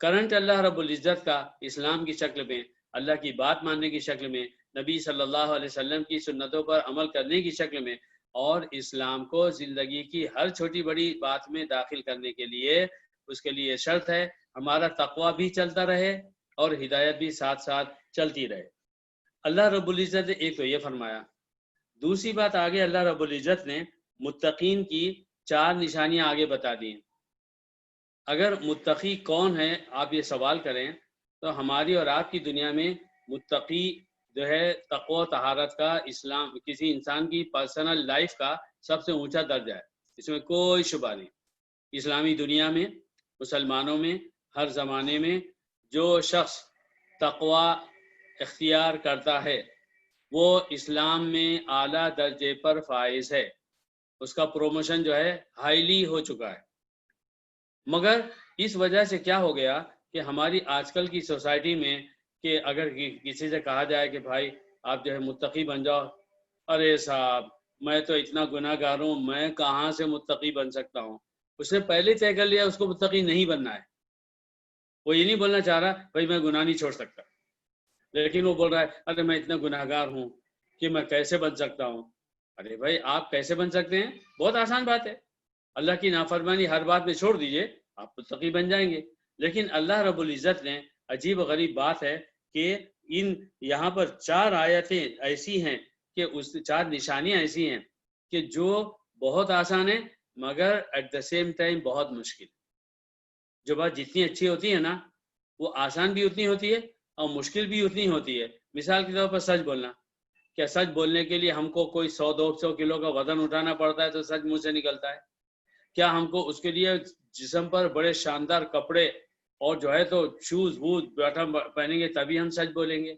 A: کرنٹ اللہ رب العزت کا اسلام کی شکل میں, اللہ کی بات ماننے کی شکل میں, نبی صلی اللہ علیہ وسلم کی سنتوں پر عمل کرنے کی شکل میں, اور اسلام کو زندگی کی ہر چھوٹی بڑی بات میں داخل کرنے کے لیے اس کے لیے شرط ہے ہمارا تقویٰ بھی چلتا رہے اور ہدایت بھی ساتھ ساتھ چلتی رہے. اللہ رب العزت نے ایک تو یہ فرمایا. دوسری بات آگے اللہ رب العزت نے متقین کی 4 نشانیاں آگے بتا دی. اگر متقی کون ہے آپ یہ سوال کریں تو ہماری اور آپ کی دنیا میں متقی جو ہے تقوی و طہارت کا اسلام کسی انسان کی پرسنل لائف کا سب سے اونچا درجہ ہے، اس میں کوئی شبہ نہیں۔ اسلامی دنیا میں، مسلمانوں میں، ہر زمانے میں جو شخص تقوی اختیار کرتا ہے وہ اسلام میں اعلیٰ درجے پر فائز ہے، اس کا پروموشن جو ہے ہائیلی ہو چکا ہے۔ مگر اس وجہ سے کیا ہو گیا کہ ہماری آج کل کی سوسائٹی میں کہ اگر کسی سے کہا جائے کہ بھائی آپ جو ہے متقی بن جاؤ، ارے صاحب میں تو اتنا گناہ گار ہوں، میں کہاں سے متقی بن سکتا ہوں۔ اس نے پہلے طے کر لیا اس کو متقی نہیں بننا ہے، وہ یہ نہیں بولنا چاہ رہا بھائی میں گناہ نہیں چھوڑ سکتا، لیکن وہ بول رہا ہے ارے میں اتنا گناہ گار ہوں کہ میں کیسے بن سکتا ہوں۔ ارے بھائی آپ کیسے بن سکتے ہیں؟ بہت آسان بات ہے، اللہ کی نافرمانی ہر بات میں چھوڑ دیجئے، آپ متقی بن جائیں گے۔ لیکن اللہ رب العزت نے عجیب و غریب بات ہے کہ یہاں پر 4 آیتیں ایسی ہیں کہ اس 4 نشانیاں ایسی ہیں کہ جو بہت آسان ہیں مگر ایٹ دا سیم ٹائم بہت مشکل۔ جو بات جتنی اچھی ہوتی ہے نا وہ آسان بھی اتنی ہوتی ہے اور مشکل بھی اتنی ہوتی ہے۔ مثال کے طور پر سچ بولنا، کیا سچ بولنے کے لیے ہم کو کوئی 100-200 کلو کا وزن اٹھانا پڑتا ہے تو سچ منہ سے نکلتا ہے؟ کیا ہم کو اس کے لیے جسم پر بڑے شاندار کپڑے اور جو ہے تو شوز ووز بیٹھا پہنیں گے تبھی ہم سچ بولیں گے؟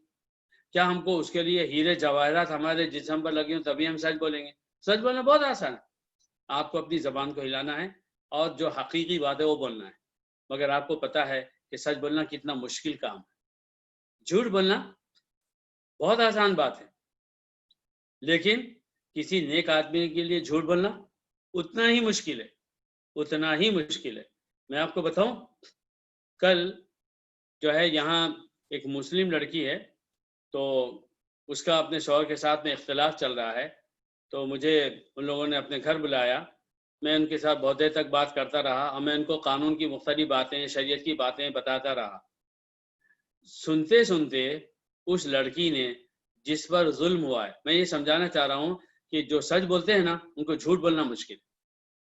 A: کیا ہم کو اس کے لیے ہیرے جواہرات ہمارے جسم پر لگے ہوں تبھی ہم سچ بولیں گے؟ سچ بولنا بہت آسان ہے، آپ کو اپنی زبان کو ہلانا ہے اور جو حقیقی بات ہے وہ بولنا ہے۔ مگر آپ کو پتہ ہے کہ سچ بولنا کتنا مشکل کام ہے۔ جھوٹ بولنا بہت آسان بات ہے، لیکن کسی نیک آدمی کے لیے جھوٹ بولنا اتنا ہی مشکل ہے، اتنا ہی مشکل ہے۔ میں آپ کو بتاؤں، کل جو ہے یہاں ایک مسلم لڑکی ہے تو اس کا اپنے شوہر کے ساتھ میں اختلاف چل رہا ہے، تو مجھے ان لوگوں نے اپنے گھر بلایا، میں ان کے ساتھ بہت دیر تک بات کرتا رہا اور میں ان کو قانون کی مختلف باتیں، شریعت کی باتیں بتاتا رہا۔ سنتے سنتے اس لڑکی نے جس پر ظلم ہوا ہے، میں یہ سمجھانا چاہ رہا ہوں کہ جو سچ بولتے ہیں نا ان کو جھوٹ بولنا مشکل ہے،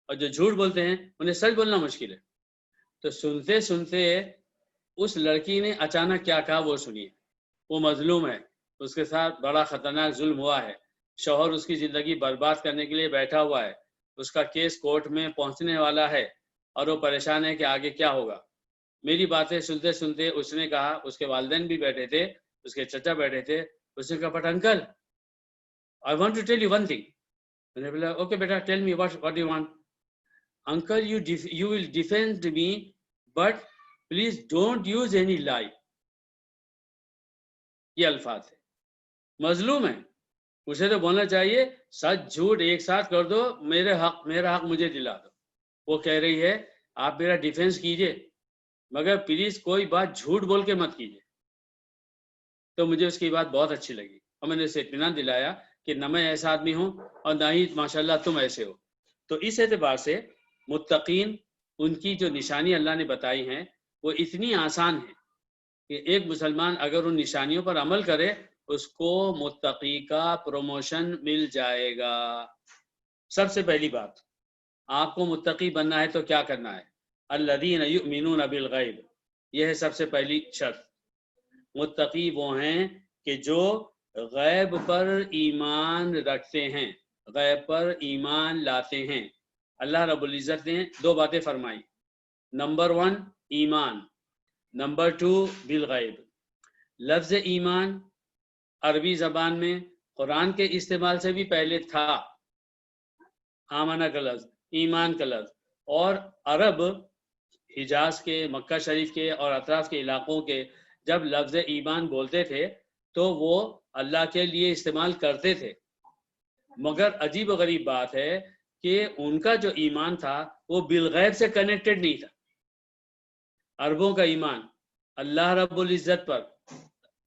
A: اور جو جھوٹ بولتے ہیں انہیں سچ بولنا مشکل ہے۔ تو سنتے سنتے اس لڑکی نے اچانک کیا کہا وہ سنیے۔ وہ مظلوم ہے، اس کے ساتھ بڑا خطرناک ظلم ہوا ہے، شوہر اس کی زندگی برباد کرنے کے لیے بیٹھا ہوا ہے، اس کا کیس کورٹ میں پہنچنے والا ہے اور وہ پریشان ہے کہ آگے کیا ہوگا۔ میری باتیں سنتے سنتے اس نے کہا، اس کے والدین بھی بیٹھے تھے، اس کے چچا بیٹھے تھے، اس نے کہا but uncle I want to tell you one thing. میں نے بولا okay beta tell me what do you want. Uncle you will defend me but please don't use any lie. یہ الفاظ ہے، مظلوم ہے، اسے تو بولنا چاہیے سچ جھوٹ ایک ساتھ کر دو، میرا حق مجھے دلا دو۔ وہ کہہ رہی ہے آپ میرا ڈیفینس کیجئے مگر پلیز کوئی بات جھوٹ بول کے مت کیجئے۔ تو مجھے اس کی بات بہت اچھی لگی اور میں نے اسے اطمینان دلایا کہ نہ میں ایسا آدمی ہوں اور نہ ہی ماشاءاللہ تم ایسے ہو۔ تو اس اعتبار سے متقین ان کی جو نشانی اللہ نے بتائی ہیں وہ اتنی آسان ہیں کہ ایک مسلمان اگر ان نشانیوں پر عمل کرے اس کو متقی کا پروموشن مل جائے گا۔ سب سے پہلی بات، آپ کو متقی بننا ہے تو کیا کرنا ہے؟ الذین یؤمنون بالغیب، یہ ہے سب سے پہلی شرط۔ متقی وہ ہیں کہ جو غیب پر ایمان رکھتے ہیں، غیب پر ایمان لاتے ہیں۔ اللہ رب العزت نے 2 باتیں فرمائی، نمبر 1 ایمان، نمبر 2 بالغیب۔ لفظ ایمان عربی زبان میں قرآن کے استعمال سے بھی پہلے تھا، آمنہ کا لفظ، ایمان کا لفظ، اور عرب حجاز کے، مکہ شریف کے اور اطراف کے علاقوں کے جب لفظ ایمان بولتے تھے تو وہ اللہ کے لیے استعمال کرتے تھے، مگر عجیب و غریب بات ہے کہ ان کا جو ایمان تھا وہ بالغیب سے کنیکٹڈ نہیں تھا۔ عربوں کا ایمان اللہ رب العزت پر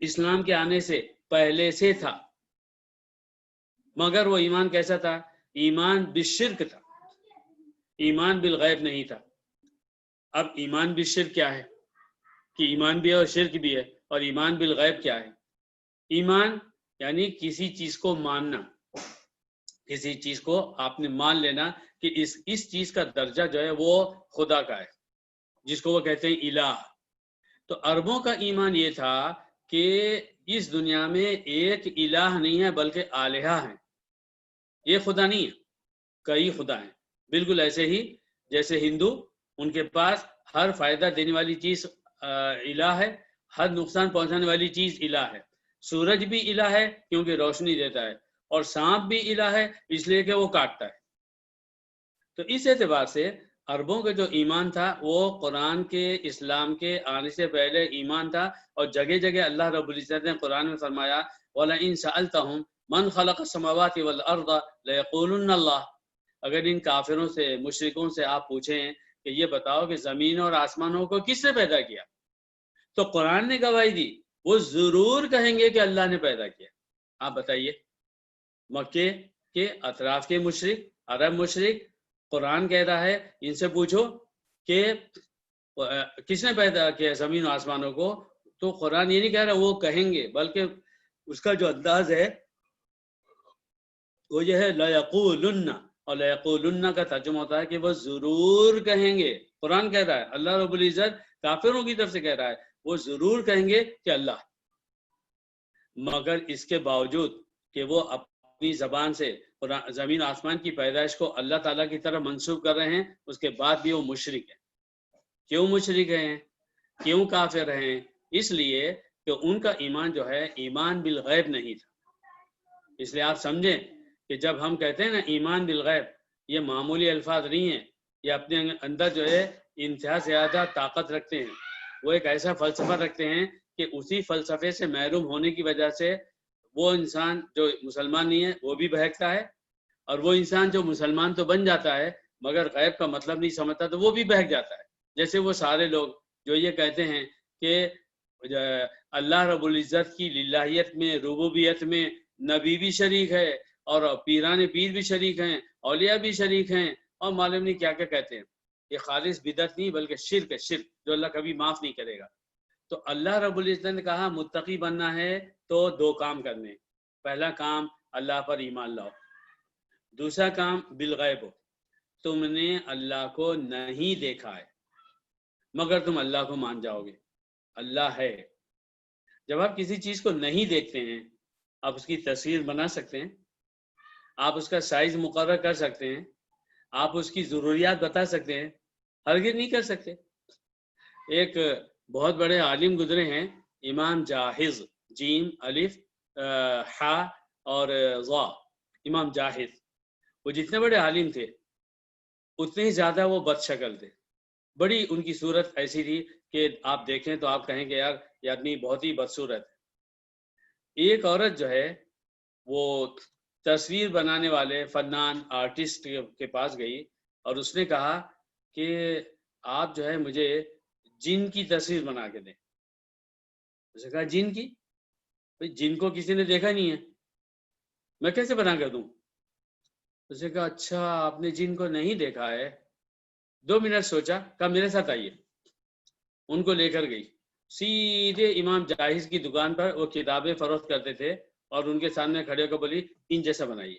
A: اسلام کے آنے سے پہلے سے تھا، مگر وہ ایمان کیسا تھا؟ ایمان بالشرک تھا، ایمان بالغیب نہیں تھا۔ اب ایمان بالشرک کیا ہے کہ ایمان بھی ہے اور شرک بھی ہے، اور ایمان بالغیب کیا ہے؟ ایمان یعنی کسی چیز کو ماننا، کسی چیز کو آپ نے مان لینا کہ اس چیز کا درجہ جو ہے وہ خدا کا ہے، جس کو وہ کہتے ہیں الہ۔ تو عربوں کا ایمان یہ تھا کہ اس دنیا میں ایک الہ نہیں ہے بلکہ آلہہ ہیں، یہ خدا نہیں ہے، کئی خدا ہیں۔ بالکل ایسے ہی جیسے ہندو، ان کے پاس ہر فائدہ دینے والی چیز الہ ہے، ہر نقصان پہنچانے والی چیز الہ ہے۔ سورج بھی الہ ہے کیونکہ روشنی دیتا ہے، اور سانپ بھی الہ ہے اس لیے کہ وہ کاٹتا ہے۔ تو اس اعتبار سے عربوں کا جو ایمان تھا وہ قرآن کے، اسلام کے آنے سے پہلے ایمان تھا، اور جگہ جگہ اللہ رب العزت نے قرآن میں فرمایا وَلَئِن سَأَلْتَهُمْ مَنْ خَلَقَ السَّمَاوَاتِ وَالْأَرْضَ لَيَقُولُنَّ اللَّهُ، اگر ان کافروں سے، مشرکوں سے آپ پوچھیں کہ یہ بتاؤ کہ زمین اور آسمانوں کو کس نے پیدا کیا، تو قرآن نے گواہی دی، وہ ضرور کہیں گے کہ اللہ نے پیدا کیا۔ آپ بتائیے، مکے کے اطراف کے مشرک، عرب مشرک، قرآن کہہ رہا ہے ان سے پوچھو کہ کس نے پیدا کیا زمین و آسمانوں کو، تو قرآن یہ نہیں کہہ رہا وہ کہیں گے، بلکہ اس کا جو انداز ہے وہ یہ ہے لَيَقُولُنَّ، اور لَيَقُولُنَّ کا ترجمہ ہوتا ہے کہ وہ ضرور کہیں گے۔ قرآن کہہ رہا ہے، اللہ رب العزت کافروں کی طرف سے کہہ رہا ہے وہ ضرور کہیں گے کہ اللہ، مگر اس کے باوجود کہ وہ اپنی زبان سے زمین آسمان کی پیدائش کو اللہ تعالیٰ کی طرف منسوب کر رہے ہیں، اس کے بعد بھی وہ مشرک ہیں۔ کیوں مشرک ہیں، کیوں کافر ہیں؟ اس لیے کہ ان کا ایمان جو ہے ایمان بالغیب نہیں تھا۔ اس لیے آپ سمجھیں کہ جب ہم کہتے ہیں نا ایمان بالغیب، یہ معمولی الفاظ نہیں ہیں، یہ اپنے اندر جو ہے انتہا سے زیادہ طاقت رکھتے ہیں۔ وہ ایک ایسا فلسفہ رکھتے ہیں کہ اسی فلسفے سے محروم ہونے کی وجہ سے وہ انسان جو مسلمان نہیں ہے وہ بھی بہکتا ہے، اور وہ انسان جو مسلمان تو بن جاتا ہے مگر غیب کا مطلب نہیں سمجھتا تو وہ بھی بہک جاتا ہے۔ جیسے وہ سارے لوگ جو یہ کہتے ہیں کہ اللہ رب العزت کی للہیت میں، ربوبیت میں نبی بھی شریک ہے، اور پیران پیر بھی شریک ہیں، اولیاء بھی شریک ہیں، اور معلوم نہیں کیا کیا کہتے ہیں۔ یہ خالص بدعت نہیں بلکہ شرک ہے، شرک جو اللہ کبھی معاف نہیں کرے گا۔ تو اللہ رب العزت نے کہا متقی بننا ہے تو دو کام کرنے، پہلا کام اللہ پر ایمان لاؤ، دوسرا کام بالغیب ہو، تم نے اللہ کو نہیں دیکھا ہے مگر تم اللہ کو مان جاؤ گے، اللہ ہے۔ جب آپ کسی چیز کو نہیں دیکھتے ہیں آپ اس کی تصویر بنا سکتے ہیں، آپ اس کا سائز مقرر کر سکتے ہیں، آپ اس کی ضروریات بتا سکتے ہیں؟ ہرگز نہیں کر سکتے۔ ایک بہت بڑے عالم گزرے ہیں، امام جاحظ، جیم الف حا اور ضا، امام جاحظ، وہ جتنے بڑے عالم تھے اتنے ہی زیادہ وہ بد شکل تھے۔ بڑی ان کی صورت ایسی تھی کہ آپ دیکھیں تو آپ کہیں کہ یار یہ آدمی بہت ہی بدصورت ہے۔ ایک عورت جو ہے وہ تصویر بنانے والے فنان آرٹسٹ کے پاس گئی اور اس نے کہا کہ آپ جو ہے مجھے جن کی تصویر بنا کے دیں۔ اس نے کہا جن کی؟ جن کو کسی نے دیکھا نہیں ہے، میں کیسے بنا کر دوں؟ اس نے کہا اچھا آپ نے جن کو نہیں دیکھا ہے۔ 2 منٹ سوچا، کہا میرے ساتھ آئیے۔ ان کو لے کر گئی، سیدھے امام جاحظ کی دکان پر، وہ کتابیں فروخت کرتے تھے، اور ان کے سامنے کھڑے ہو کر بولی ان جیسا بنائیے۔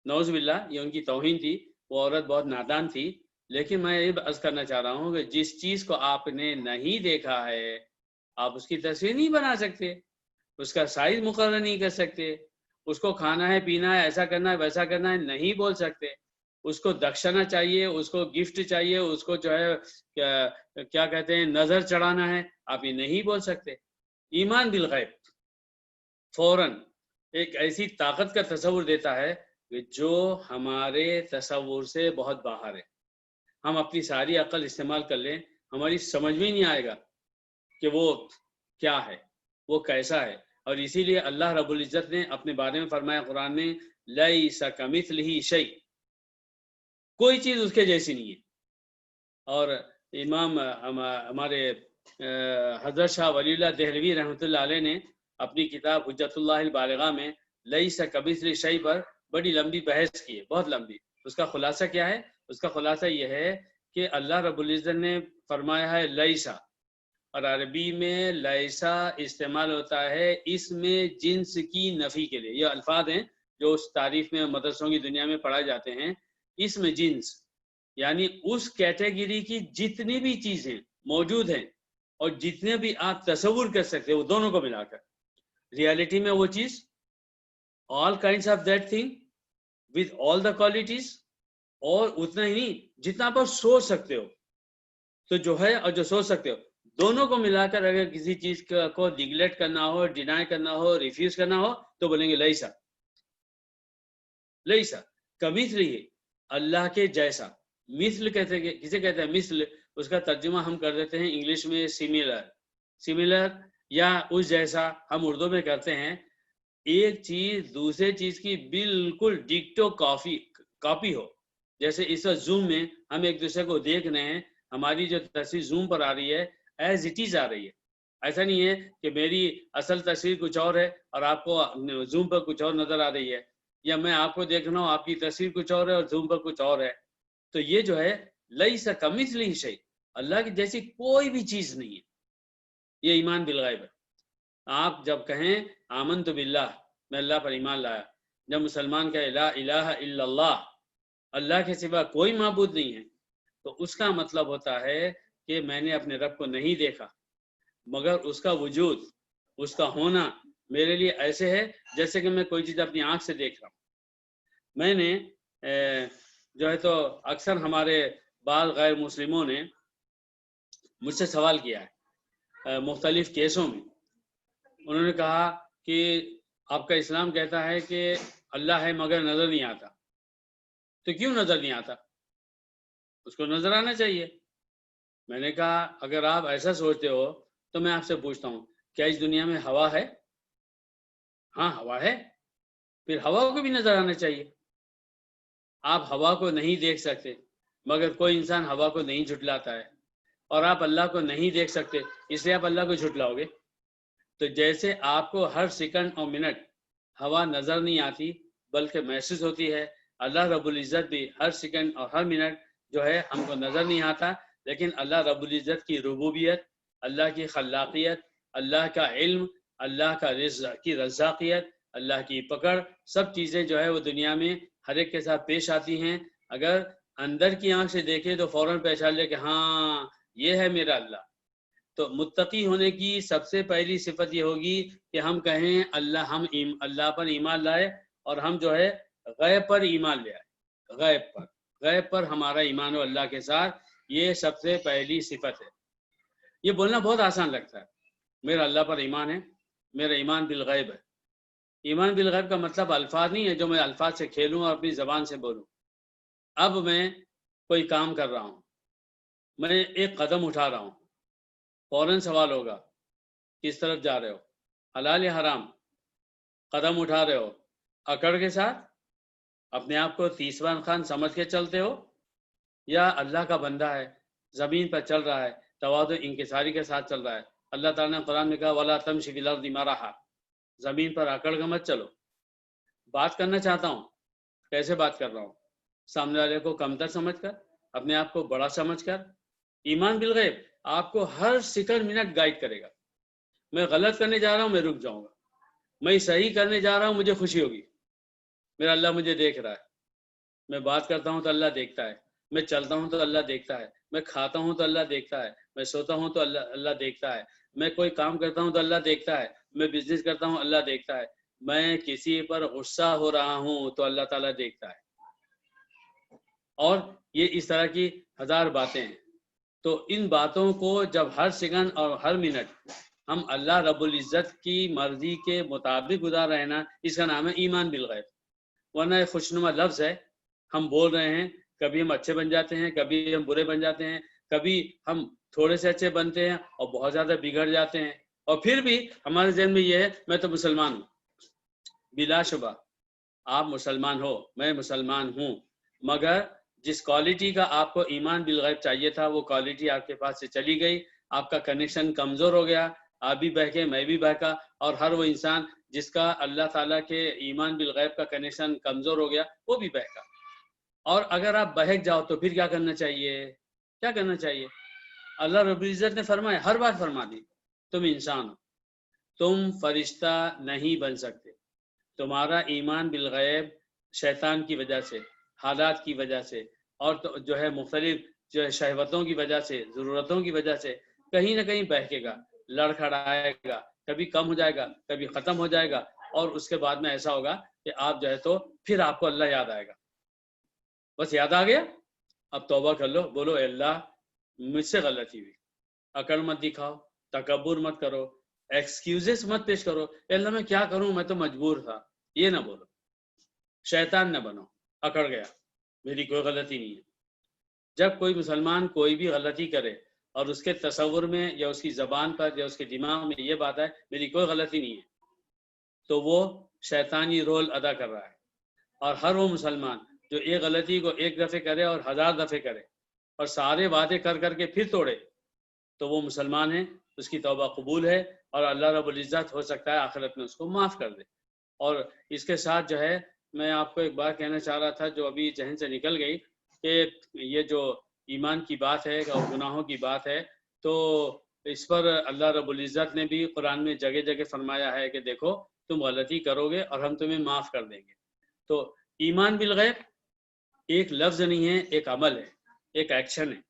A: نعوذ باللہ، یہ ان کی توہین تھی۔ وہ عورت بہت نادان تھی، لیکن میں یہ عرض کرنا چاہ رہا ہوں کہ جس چیز کو آپ نے نہیں دیکھا ہے آپ اس کی تصویر نہیں بنا سکتے، اس کا سائز مقرر نہیں کر سکتے، اس کو کھانا ہے، پینا ہے، ایسا کرنا ہے، ویسا کرنا ہے نہیں بول سکتے، اس کو دکشنا چاہیے، اس کو گفٹ چاہیے، اس کو جو ہے کیا کہتے ہیں نظر چڑھانا ہے، آپ یہ نہیں بول سکتے۔ ایمان بالغیب فوراً ایک ایسی طاقت کا تصور دیتا ہے کہ جو ہمارے تصور سے بہت باہر ہے۔ ہم اپنی ساری عقل استعمال کر لیں، ہماری سمجھ میں نہیں آئے گا کہ وہ کیا ہے، وہ کیسا ہے۔ اور اسی لیے اللہ رب العزت نے اپنے بارے میں فرمایا قرآن میں لیس کمثلہ شیء، کوئی چیز اس کے جیسی نہیں ہے۔ اور امام ہمارے حضرت شاہ ولی اللہ دہلوی رحمۃ اللہ علیہ نے اپنی کتاب حجت اللہ البالغہ میں لیس کمثلہ شیء پر بڑی لمبی بحث کی ہے، بہت لمبی۔ اس کا خلاصہ کیا ہے؟ اس کا خلاصہ یہ ہے کہ اللہ رب العزت نے فرمایا ہے لیسا، اور عربی میں لیسا استعمال ہوتا ہے اس میں جنس کی نفی کے لیے۔ یہ الفاظ ہیں جو اس تعریف میں مدرسوں کی دنیا میں پڑھائے جاتے ہیں۔ اس میں جنس یعنی اس کیٹیگری کی جتنی بھی چیزیں موجود ہیں اور جتنے بھی آپ تصور کر سکتے وہ دونوں کو ملا کر ریالٹی میں وہ چیز all kinds of that thing with all the qualities اور اتنا ہی نہیں جتنا آپ سوچ سکتے ہو تو جو ہے اور جو سوچ سکتے ہو دونوں کو ملا کر اگر کسی چیز کو نگلیکٹ کرنا ہو ڈینائی کرنا ہو ریفیوز کرنا ہو تو بولیں گے لیسا لیسا کمثلہ اللہ کے جیسا مثل کہتے ہیں کسے کہتے ہیں مثل اس کا ترجمہ ہم کر دیتے ہیں انگلش میں سملر یا اس جیسا ہم اردو میں کرتے ہیں ایک چیز دوسرے چیز کی بالکل ڈکٹو کاپی ہو جیسے اس وقت زوم میں ہم ایک دوسرے کو دیکھ رہے ہیں ہماری جو تصویر زوم پر آ رہی ہے ایز اٹ از آ رہی ہے ایسا نہیں ہے کہ میری اصل تصویر کچھ اور ہے اور آپ کو زوم پر کچھ اور نظر آ رہی ہے یا میں آپ کو دیکھ رہا ہوں آپ کی تصویر کچھ اور ہے اور زوم پر کچھ اور ہے تو یہ جو ہے لیس کمثلہ شیء اللہ کی جیسی کوئی بھی چیز نہیں ہے یہ ایمان بالغیب ہے آپ جب کہیں آمنت باللہ میں اللہ پر ایمان لایا جب مسلمان کہے لا الہ الا اللہ اللہ کے سوا کوئی معبود نہیں ہے تو اس کا مطلب ہوتا ہے کہ میں نے اپنے رب کو نہیں دیکھا مگر اس کا وجود اس کا ہونا میرے لیے ایسے ہے جیسے کہ میں کوئی چیز اپنی آنکھ سے دیکھ رہا ہوں میں نے جو ہے تو اکثر ہمارے بعض غیر مسلموں نے مجھ سے سوال کیا ہے مختلف کیسوں میں انہوں نے کہا کہ آپ کا اسلام کہتا ہے کہ اللہ ہے مگر نظر نہیں آتا تو کیوں نظر نہیں آتا اس کو نظر آنا چاہیے میں نے کہا اگر آپ ایسا سوچتے ہو تو میں آپ سے پوچھتا ہوں کیا اس دنیا میں ہوا ہے ہاں ہوا ہے پھر ہوا کو بھی نظر آنا چاہیے آپ ہوا کو نہیں دیکھ سکتے مگر کوئی انسان ہوا کو نہیں جھٹلاتا ہے اور آپ اللہ کو نہیں دیکھ سکتے اس لیے آپ اللہ کو جھٹلاؤ گے تو جیسے آپ کو ہر سیکنڈ اور منٹ ہوا نظر نہیں آتی بلکہ محسوس ہوتی ہے اللہ رب العزت بھی ہر سیکنڈ اور ہر منٹ جو ہے ہم کو نظر نہیں آتا لیکن اللہ رب العزت کی ربوبیت اللہ کی خلاقیت اللہ کا علم اللہ کا کی رزاقیت اللہ کی پکڑ سب چیزیں جو ہے وہ دنیا میں ہر ایک کے ساتھ پیش آتی ہیں اگر اندر کی آنکھ سے دیکھے تو فوراً پہچان لے کہ ہاں یہ ہے میرا اللہ تو متقی ہونے کی سب سے پہلی صفت یہ ہوگی کہ ہم کہیں ہم اللہ پر ایمان لائے اور ہم جو ہے غیب پر ایمان لے آئے غیب پر ہمارا ایمان ہو اللہ کے ساتھ یہ سب سے پہلی صفت ہے یہ بولنا بہت آسان لگتا ہے میرا اللہ پر ایمان ہے میرا ایمان بالغیب ہے ایمان بالغیب کا مطلب الفاظ نہیں ہے جو میں الفاظ سے کھیلوں اور اپنی زبان سے بولوں اب میں کوئی کام کر رہا ہوں میں ایک قدم اٹھا رہا ہوں فوراً سوال ہوگا کس طرف جا رہے ہو حلال یا حرام قدم اٹھا رہے ہو اکڑ کے ساتھ اپنے آپ کو تیسوان خان سمجھ کے چلتے ہو یا اللہ کا بندہ ہے زمین پر چل رہا ہے تواضع انکساری کے ساتھ چل رہا ہے اللہ تعالیٰ نے قرآن میں کہا وَلَا تَمْشِ فِي الْأَرْضِ مَرَحًا زمین پر اکڑ کے مت چلو بات کرنا چاہتا ہوں کیسے بات کر رہا ہوں سامنے والے کو کمتر سمجھ کر اپنے آپ کو بڑا سمجھ کر ایمان بالغیب آپ کو ہر سیکنڈ منٹ گائیڈ کرے گا میں غلط کرنے جا رہا ہوں میں رک جاؤں گا میں صحیح کرنے جا رہا ہوں مجھے خوشی ہوگی میرا اللہ مجھے دیکھ رہا ہے میں بات کرتا ہوں تو اللہ دیکھتا ہے میں چلتا ہوں تو اللہ دیکھتا ہے میں کھاتا ہوں تو اللہ دیکھتا ہے میں سوتا ہوں تو اللہ دیکھتا ہے میں کوئی کام کرتا ہوں تو اللہ دیکھتا ہے میں بزنس کرتا ہوں اللہ دیکھتا ہے میں کسی پر غصہ ہو رہا ہوں تو اللہ تعالیٰ دیکھتا ہے اور یہ اس طرح کی ہزار باتیں ہیں تو ان باتوں کو جب ہر سیکنڈ اور ہر منٹ ہم اللہ رب العزت کی مرضی کے مطابق گزار رہے ہیں نا اس کا نام ہے ایمان بالغیب ورنہ ایک خوشنما لفظ ہے ہم بول رہے ہیں کبھی ہم اچھے بن جاتے ہیں کبھی ہم برے بن جاتے ہیں کبھی ہم تھوڑے سے اچھے بنتے ہیں اور بہت زیادہ بگڑ جاتے ہیں اور پھر بھی ہمارے ذہن میں یہ ہے میں تو مسلمان ہوں بلا شبہ آپ مسلمان ہو میں مسلمان ہوں مگر جس کوالٹی کا آپ کو ایمان بالغیب چاہیے تھا وہ کوالٹی آپ کے پاس سے چلی گئی آپ کا کنیکشن کمزور ہو گیا آپ بھی بہکے میں بھی بہکا اور ہر وہ انسان جس کا اللہ تعالیٰ کے ایمان بالغیب کا کنیکشن کمزور ہو گیا وہ بھی بہکا اور اگر آپ بہک جاؤ تو پھر کیا کرنا چاہیے اللہ رب العزت نے فرمایا ہر بات فرما دی تم انسان ہو تم فرشتہ نہیں بن سکتے تمہارا ایمان بالغیب شیطان کی وجہ سے حالات کی وجہ سے اور جو ہے مختلف جو ہے شہوتوں کی وجہ سے ضرورتوں کی وجہ سے کہیں نہ کہیں بہکے گا، لڑکھڑائے گا، کبھی کم ہو جائے گا، کبھی ختم ہو جائے گا، اور اس کے بعد میں ایسا ہوگا کہ آپ جو ہے تو پھر آپ کو اللہ یاد آئے گا. بس یاد آ گیا، اب توبہ کر لو، بولو اے اللہ مجھ سے غلطی ہوئی، اکڑ مت دکھاؤ، تکبر مت کرو، ایکسکیوزز مت پیش کرو، اے اللہ میں کیا کروں، میں تو مجبور تھا، یہ نہ بولو. شیطان نہ بنو، اکڑ گیا، میری کوئی غلطی نہیں ہے. جب کوئی مسلمان کوئی بھی غلطی کرے اور اس کے تصور میں یا اس کی زبان پر یا اس کے دماغ میں یہ بات ہے میری کوئی غلطی نہیں ہے، تو وہ شیطانی رول ادا کر رہا ہے. اور ہر وہ مسلمان جو ایک غلطی کو ایک دفعہ کرے اور 1000 دفعہ کرے اور سارے وعدے کر کر کے پھر توڑے، تو وہ مسلمان ہے، اس کی توبہ قبول ہے، اور اللہ رب العزت ہو سکتا ہے آخرت میں اس کو معاف کر دے. اور اس کے ساتھ جو ہے میں آپ کو ایک بات کہنا چاہ رہا تھا جو ابھی ذہن سے نکل گئی، کہ یہ جو ایمان کی بات ہے اور گناہوں کی بات ہے، تو اس پر اللہ رب العزت نے بھی قرآن میں جگہ جگہ فرمایا ہے کہ دیکھو تم غلطی کرو گے اور ہم تمہیں معاف کر دیں گے. تو ایمان بالغیب ایک لفظ نہیں ہے، ایک عمل ہے، ایک ایکشن ہے.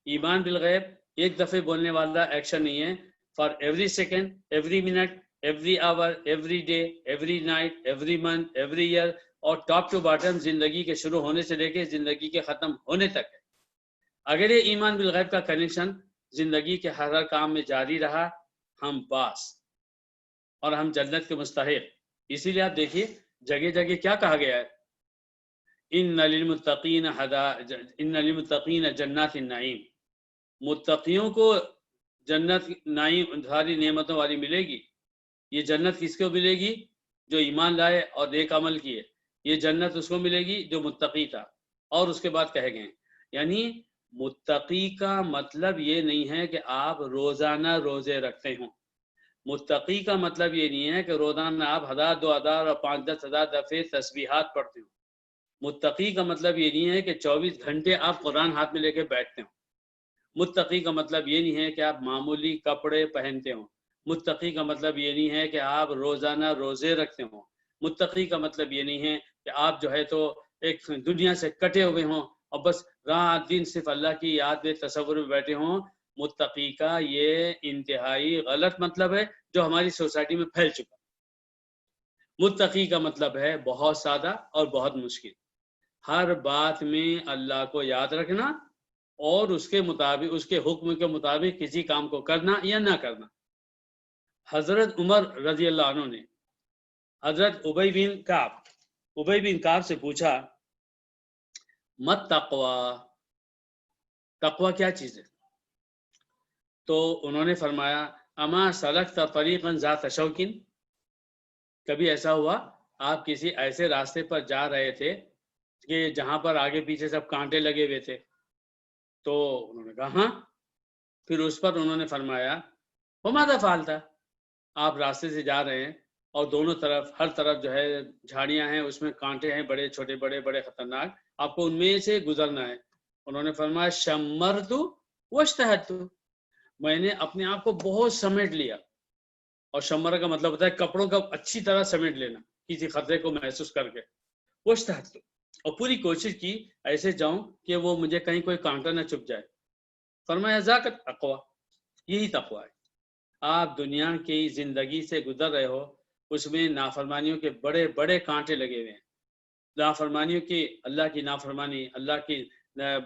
A: ایمان بالغیب ایک دفعہ بولنے والا ایکشن نہیں ہے. For every second, every minute, every hour, every day, every night, every month, every year, اور ٹاپ ٹو باٹم زندگی کے شروع ہونے سے لے کے زندگی کے ختم ہونے تک ہے. اگر یہ ایمان بالغیب کا کنیکشن زندگی کے ہر کام میں جاری رہا، ہم پاس اور ہم جنت کے مستحق. اسی لیے آپ دیکھیے جگہ جگہ کیا کہا گیا ہے، ان للمتقین جنات النعیم. متقیوں کو جنت نعیم ساری نعمتوں والی ملے گی. یہ جنت کس کو ملے گی؟ جو ایمان لائے اور نیک عمل کیے. یہ جنت اس کو ملے گی جو متقی تھا. اور اس کے بعد کہے گئے یعنی متقی کا مطلب یہ نہیں ہے کہ آپ روزانہ روزے رکھتے ہوں. متقی کا مطلب یہ نہیں ہے کہ روزانہ آپ 1000 2000 اور 5-10 ہزار دفعے تسبیحات پڑھتے ہوں. متقی کا مطلب یہ نہیں ہے کہ 24 گھنٹے آپ قرآن ہاتھ میں لے کے بیٹھتے ہوں. متقی کا مطلب یہ نہیں ہے کہ آپ معمولی کپڑے پہنتے ہوں. متقی کا مطلب یہ نہیں ہے کہ آپ روزانہ روزے رکھتے ہوں. متقی کا مطلب یہ نہیں ہے کہ آپ جو ہے تو ایک دنیا سے کٹے ہوئے ہوں اور بس رات دن صرف اللہ کی یاد میں تصور میں بیٹھے ہوں. متقی کا یہ انتہائی غلط مطلب ہے جو ہماری سوسائٹی میں پھیل چکا. متقی کا مطلب ہے بہت سادہ اور بہت مشکل، ہر بات میں اللہ کو یاد رکھنا اور اس کے مطابق اس کے حکم کے مطابق کسی کام کو کرنا یا نہ کرنا. حضرت عمر رضی اللہ عنہ نے حضرت ابی بن کعب سے پوچھا مت تقوی، تقوی کیا چیز ہے؟ تو انہوں نے فرمایا اما سلکت طریقا ذات شوک، کبھی ایسا ہوا آپ کسی ایسے راستے پر جا رہے تھے کہ جہاں پر آگے پیچھے سب کانٹے لگے ہوئے تھے؟ تو انہوں نے کہا ہاں. پھر اس پر انہوں نے فرمایا وماذا فعلت، آپ راستے سے جا رہے ہیں اور دونوں طرف ہر طرف جو ہے جھاڑیاں ہیں، اس میں کانٹے ہیں بڑے چھوٹے بڑے بڑے خطرناک، آپ کو ان میں سے گزرنا ہے. انہوں نے فرمایا شمرت واجتہدت، میں نے اپنے آپ کو بہت سمیٹ لیا. اور شمر کا مطلب ہوتا ہے کپڑوں کا اچھی طرح سمیٹ لینا کسی خطرے کو محسوس کر کے. واجتہدت، اور پوری کوشش کی ایسے جاؤں کہ وہ مجھے کہیں کوئی کانٹا نہ چپ جائے. فرمایا ذاک تقوی، یہی تقوی ہے. آپ دنیا کی زندگی سے گزر رہے ہو، اس میں نافرمانیوں کے بڑے بڑے کانٹے لگے ہوئے ہیں. نافرمانیوں کی، اللہ کی نافرمانی، اللہ کی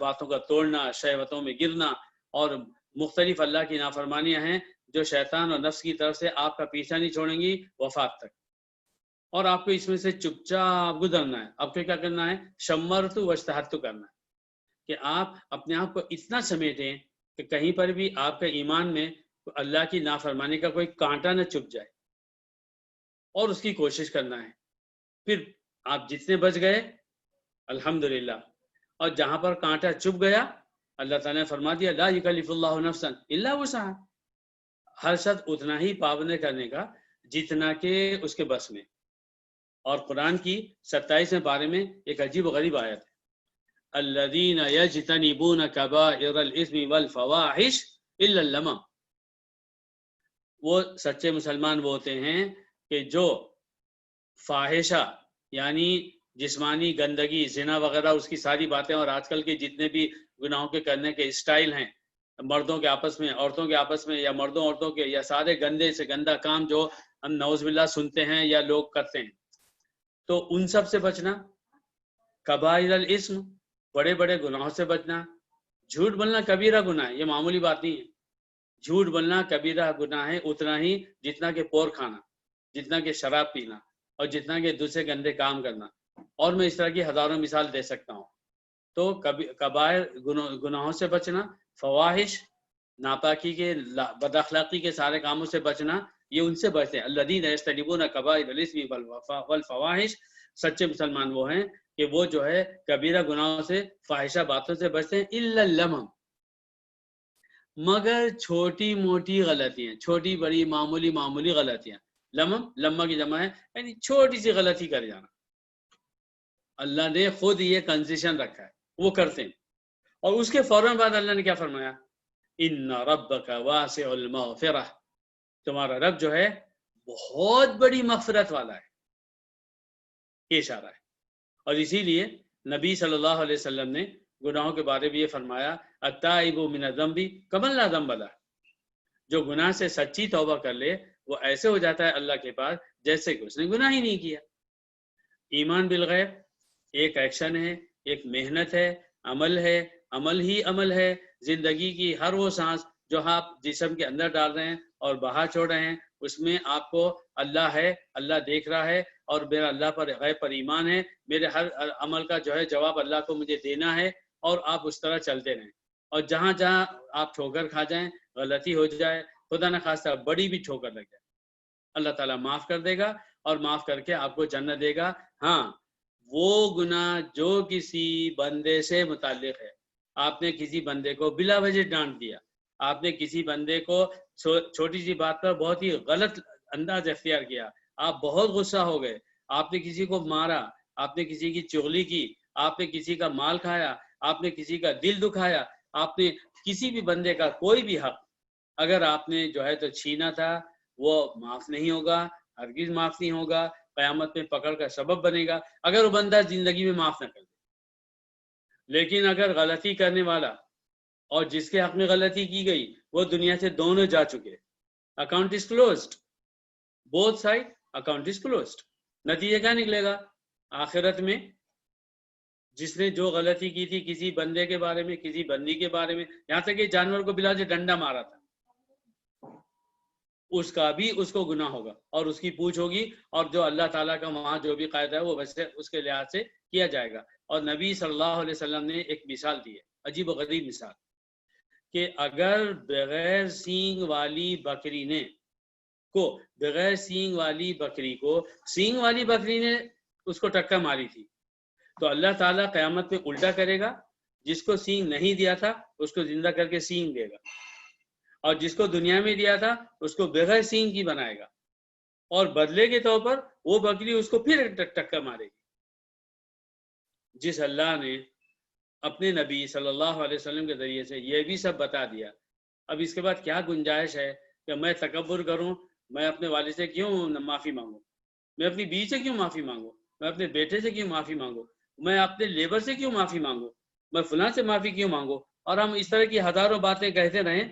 A: باتوں کا توڑنا، شہوتوں میں گرنا، اور مختلف اللہ کی نافرمانیاں ہیں جو شیطان اور نفس کی طرف سے آپ کا پیچھا نہیں چھوڑیں گی وفات تک. اور آپ کو اس میں سے چپ چاپ گزرنا ہے. آپ کو کیا کرنا ہے؟ شمرت واجتہدت کرنا ہے کہ آپ اپنے آپ کو اتنا سمیٹیں کہ کہیں پر بھی آپ کے ایمان میں اللہ کی نافرمانی کا کوئی کانٹا نہ چپ جائے، اور اس کی کوشش کرنا ہے. پھر آپ جتنے بچ گئے الحمدللہ، اور جہاں پر کانٹا چپ گیا اللہ تعالیٰ نے فرما دیا لا یکلف اللہ نفسا الا وسعہا، ہر شخص اتنا ہی پابند کرنے کا جتنا کہ اس کے بس میں. اور قرآن کی 27ویں پارے میں ایک عجیب و غریب آیت ہے الذین یجتنبون کبائر الاثم والفواحش الا اللمم. وہ سچے مسلمان وہ ہوتے ہیں کہ جو فاحشہ یعنی جسمانی گندگی، زنا وغیرہ، اس کی ساری باتیں، اور آج کل کے جتنے بھی گناہوں کے کرنے کے اسٹائل ہیں، مردوں کے آپس میں، عورتوں کے آپس میں، یا مردوں عورتوں کے، یا سارے گندے سے گندا کام جو ہم نعوذ باللہ سنتے ہیں یا لوگ کرتے ہیں، تو ان سب سے بچنا، کبائر الاسم، بڑے بڑے گناہوں سے بچنا. جھوٹ بولنا کبیرہ گناہ ہے، یہ معمولی بات نہیں ہے. جھوٹ بولنا کبیرہ گناہ ہے اتنا ہی جتنا کہ پور کھانا، جتنا کہ شراب پینا، اور جتنا کہ دوسرے گندے کام کرنا. اور میں اس طرح کی ہزاروں مثال دے سکتا ہوں. تو کبائر گناہوں سے بچنا، فواحش ناپاکی کے بد اخلاقی کے سارے کاموں سے بچنا، یہ ان سے بچتے ہیں. الذین یجتنبون کبائر الاسم والفواحش، سچے مسلمان وہ ہیں کہ وہ جو ہے کبیرہ گناہوں سے، فاحشہ باتوں سے بچتے ہیں. الا اللمم، مگر چھوٹی موٹی غلطیاں، چھوٹی بڑی معمولی غلطیاں. لمم، لمہ کی جمع ہے، یعنی چھوٹی سی غلطی کر جانا. اللہ نے خود یہ کنسیشن رکھا ہے، وہ کرتے ہیں. اور اس کے فوراً بعد اللہ نے کیا فرمایا؟ ان ربک واسع المغفرہ، تمہارا رب جو ہے بہت بڑی مغفرت والا ہے. یہ اشارہ ہے. اور اسی لیے نبی صلی اللہ علیہ وسلم نے گناہوں کے بارے میں یہ فرمایا، التائب من الذنب کمن لا ذنب لہ، جو گناہ سے سچی توبہ کر لے وہ ایسے ہو جاتا ہے اللہ کے پاس جیسے کہ اس نے گناہ ہی نہیں کیا. ایمان بالغیب ایک ایکشن ہے، ایک محنت ہے، عمل ہے، عمل ہی عمل ہے. زندگی کی ہر وہ سانس جو آپ جسم کے اندر ڈال رہے ہیں اور باہر چھوڑ رہے ہیں، اس میں آپ کو اللہ ہے، اللہ دیکھ رہا ہے، اور میرا اللہ پر غیب پر ایمان ہے. میرے ہر عمل کا جو ہے جواب اللہ کو مجھے دینا ہے، اور آپ اس طرح چلتے رہیں. اور جہاں جہاں آپ ٹھوکر کھا جائیں، غلطی ہو جائے، خدا نہ خواستہ بڑی بھی ٹھوکر لگ جائے، اللہ تعالیٰ معاف کر دے گا، اور معاف کر کے آپ کو جنت دے گا. ہاں، وہ گناہ جو کسی بندے سے متعلق ہے، آپ نے کسی بندے کو بلا وجہ ڈانٹ دیا، آپ نے کسی بندے کو چھوٹی سی بات پر بہت ہی غلط انداز اختیار کیا، آپ بہت غصہ ہو گئے، آپ نے کسی کو مارا، آپ نے کسی کی چغلی کی، آپ نے کسی کا مال کھایا، آپ نے کسی کا دل دکھایا، آپ نے کسی بھی بندے کا کوئی بھی حق اگر آپ نے جو ہے تو چھینا تھا، وہ معاف نہیں ہوگا، ہرگز معاف نہیں ہوگا. قیامت میں پکڑ کا سبب بنے گا اگر وہ بندہ زندگی میں معاف نہ کر دے. لیکن اگر غلطی کرنے والا اور جس کے حق میں غلطی کی گئی وہ دنیا سے دونوں جا چکے، account is closed, both side account is closed. نتیجہ کیا نکلے گا؟ آخرت میں جس نے جو غلطی کی تھی کسی بندے کے بارے میں، کسی بندی کے بارے میں، یہاں تک کہ جانور کو بلا سے ڈنڈا مارا تھا، اس کا بھی اس کو گناہ ہوگا اور اس کی پوچھ ہوگی، اور جو اللہ تعالیٰ کا وہاں جو بھی قاعدہ ہے وہ ویسے اس کے لحاظ سے کیا جائے گا. اور نبی صلی اللہ علیہ وسلم نے ایک مثال دی ہے، عجیب و غریب مثال، کہ اگر بغیر سینگ والی بکری نے بغیر سینگ والی بکری کو سینگ والی بکری نے اس کو ٹکر ماری تھی، تو اللہ تعالیٰ قیامت میں الٹا کرے گا، جس کو سینگ نہیں دیا تھا اس کو زندہ کر کے سینگ دے گا، اور جس کو دنیا میں دیا تھا اس کو بغیر سینگ کی بنائے گا، اور بدلے کے طور پر وہ بکری اس کو پھر ٹکر مارے گی. جس اللہ نے اپنے نبی صلی اللہ علیہ وسلم کے ذریعے سے یہ بھی سب بتا دیا، اب اس کے بعد کیا گنجائش ہے کہ میں تکبر کروں؟ میں اپنے والد سے کیوں معافی مانگوں؟ میں اپنی بیوی سے کیوں معافی مانگوں؟ میں اپنے بیٹے سے کیوں معافی مانگوں؟ میں اپنے لیبر سے کیوں معافی مانگوں؟ میں فلاں سے معافی کیوں مانگوں؟ اور ہم اس طرح کی ہزاروں باتیں کہتے رہیں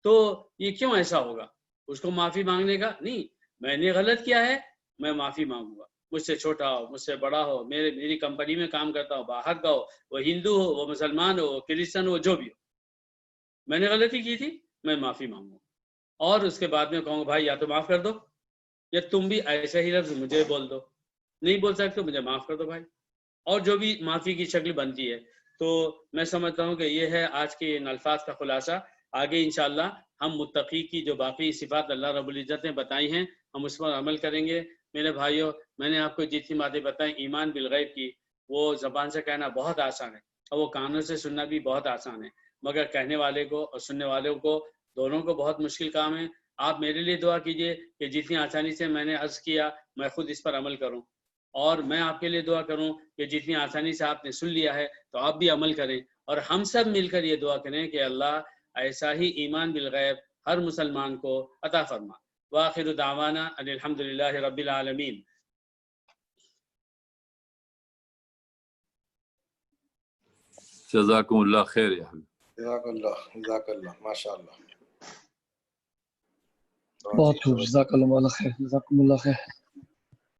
A: تو یہ کیوں ایسا ہوگا؟ اس کو معافی مانگنے کا نہیں، میں نے غلط کیا ہے، میں معافی مانگوں گا. مجھ سے چھوٹا ہو، مجھ سے بڑا ہو، میری کمپنی میں کام کرتا ہو، باہر کا ہو، وہ ہندو ہو، وہ مسلمان ہو، وہ کرسچن ہو، جو بھی ہو، میں نے غلطی کی تھی، میں معافی مانگوں. اور اس کے بعد میں کہوں گا بھائی یا تو معاف کر دو، یا تم بھی ایسا ہی لفظ مجھے بول دو، نہیں بول سکتے مجھے معاف کر دو بھائی. اور جو بھی معافی کی شکل بنتی ہے. تو میں سمجھتا ہوں کہ یہ ہے آج کے ان الفاظ کا خلاصہ. آگے انشاءاللہ ہم متقی کی جو باقی صفات اللہ رب العزت نے بتائی ہیں ہم اس پر عمل کریں گے. میرے بھائیوں، میں نے آپ کو جتنی باتیں بتائیں ایمان بالغیب کی، وہ زبان سے کہنا بہت آسان ہے اور وہ کانوں سے سننا بھی بہت آسان ہے، مگر کہنے والے کو اور سننے والوں کو دونوں کو بہت مشکل کام ہے. آپ میرے لیے دعا کیجئے کہ جتنی آسانی سے میں نے عرض کیا میں خود اس پر عمل کروں، اور میں آپ کے لیے دعا کروں کہ جتنی آسانی سے آپ نے سن لیا ہے تو آپ بھی عمل کریں، اور ہم سب مل کر یہ دعا کریں کہ اللہ ایسا ہی ایمان بالغیب ہر مسلمان کو عطا فرما. وآخر دعوانا ان الحمدللہ رب العالمین.
B: جزاکم اللہ خیر یا حبیب. جزاک اللہ ماشاء اللہ.
C: بہت خوب، جزاک اللہ خیر، جزاکم اللہ خیر.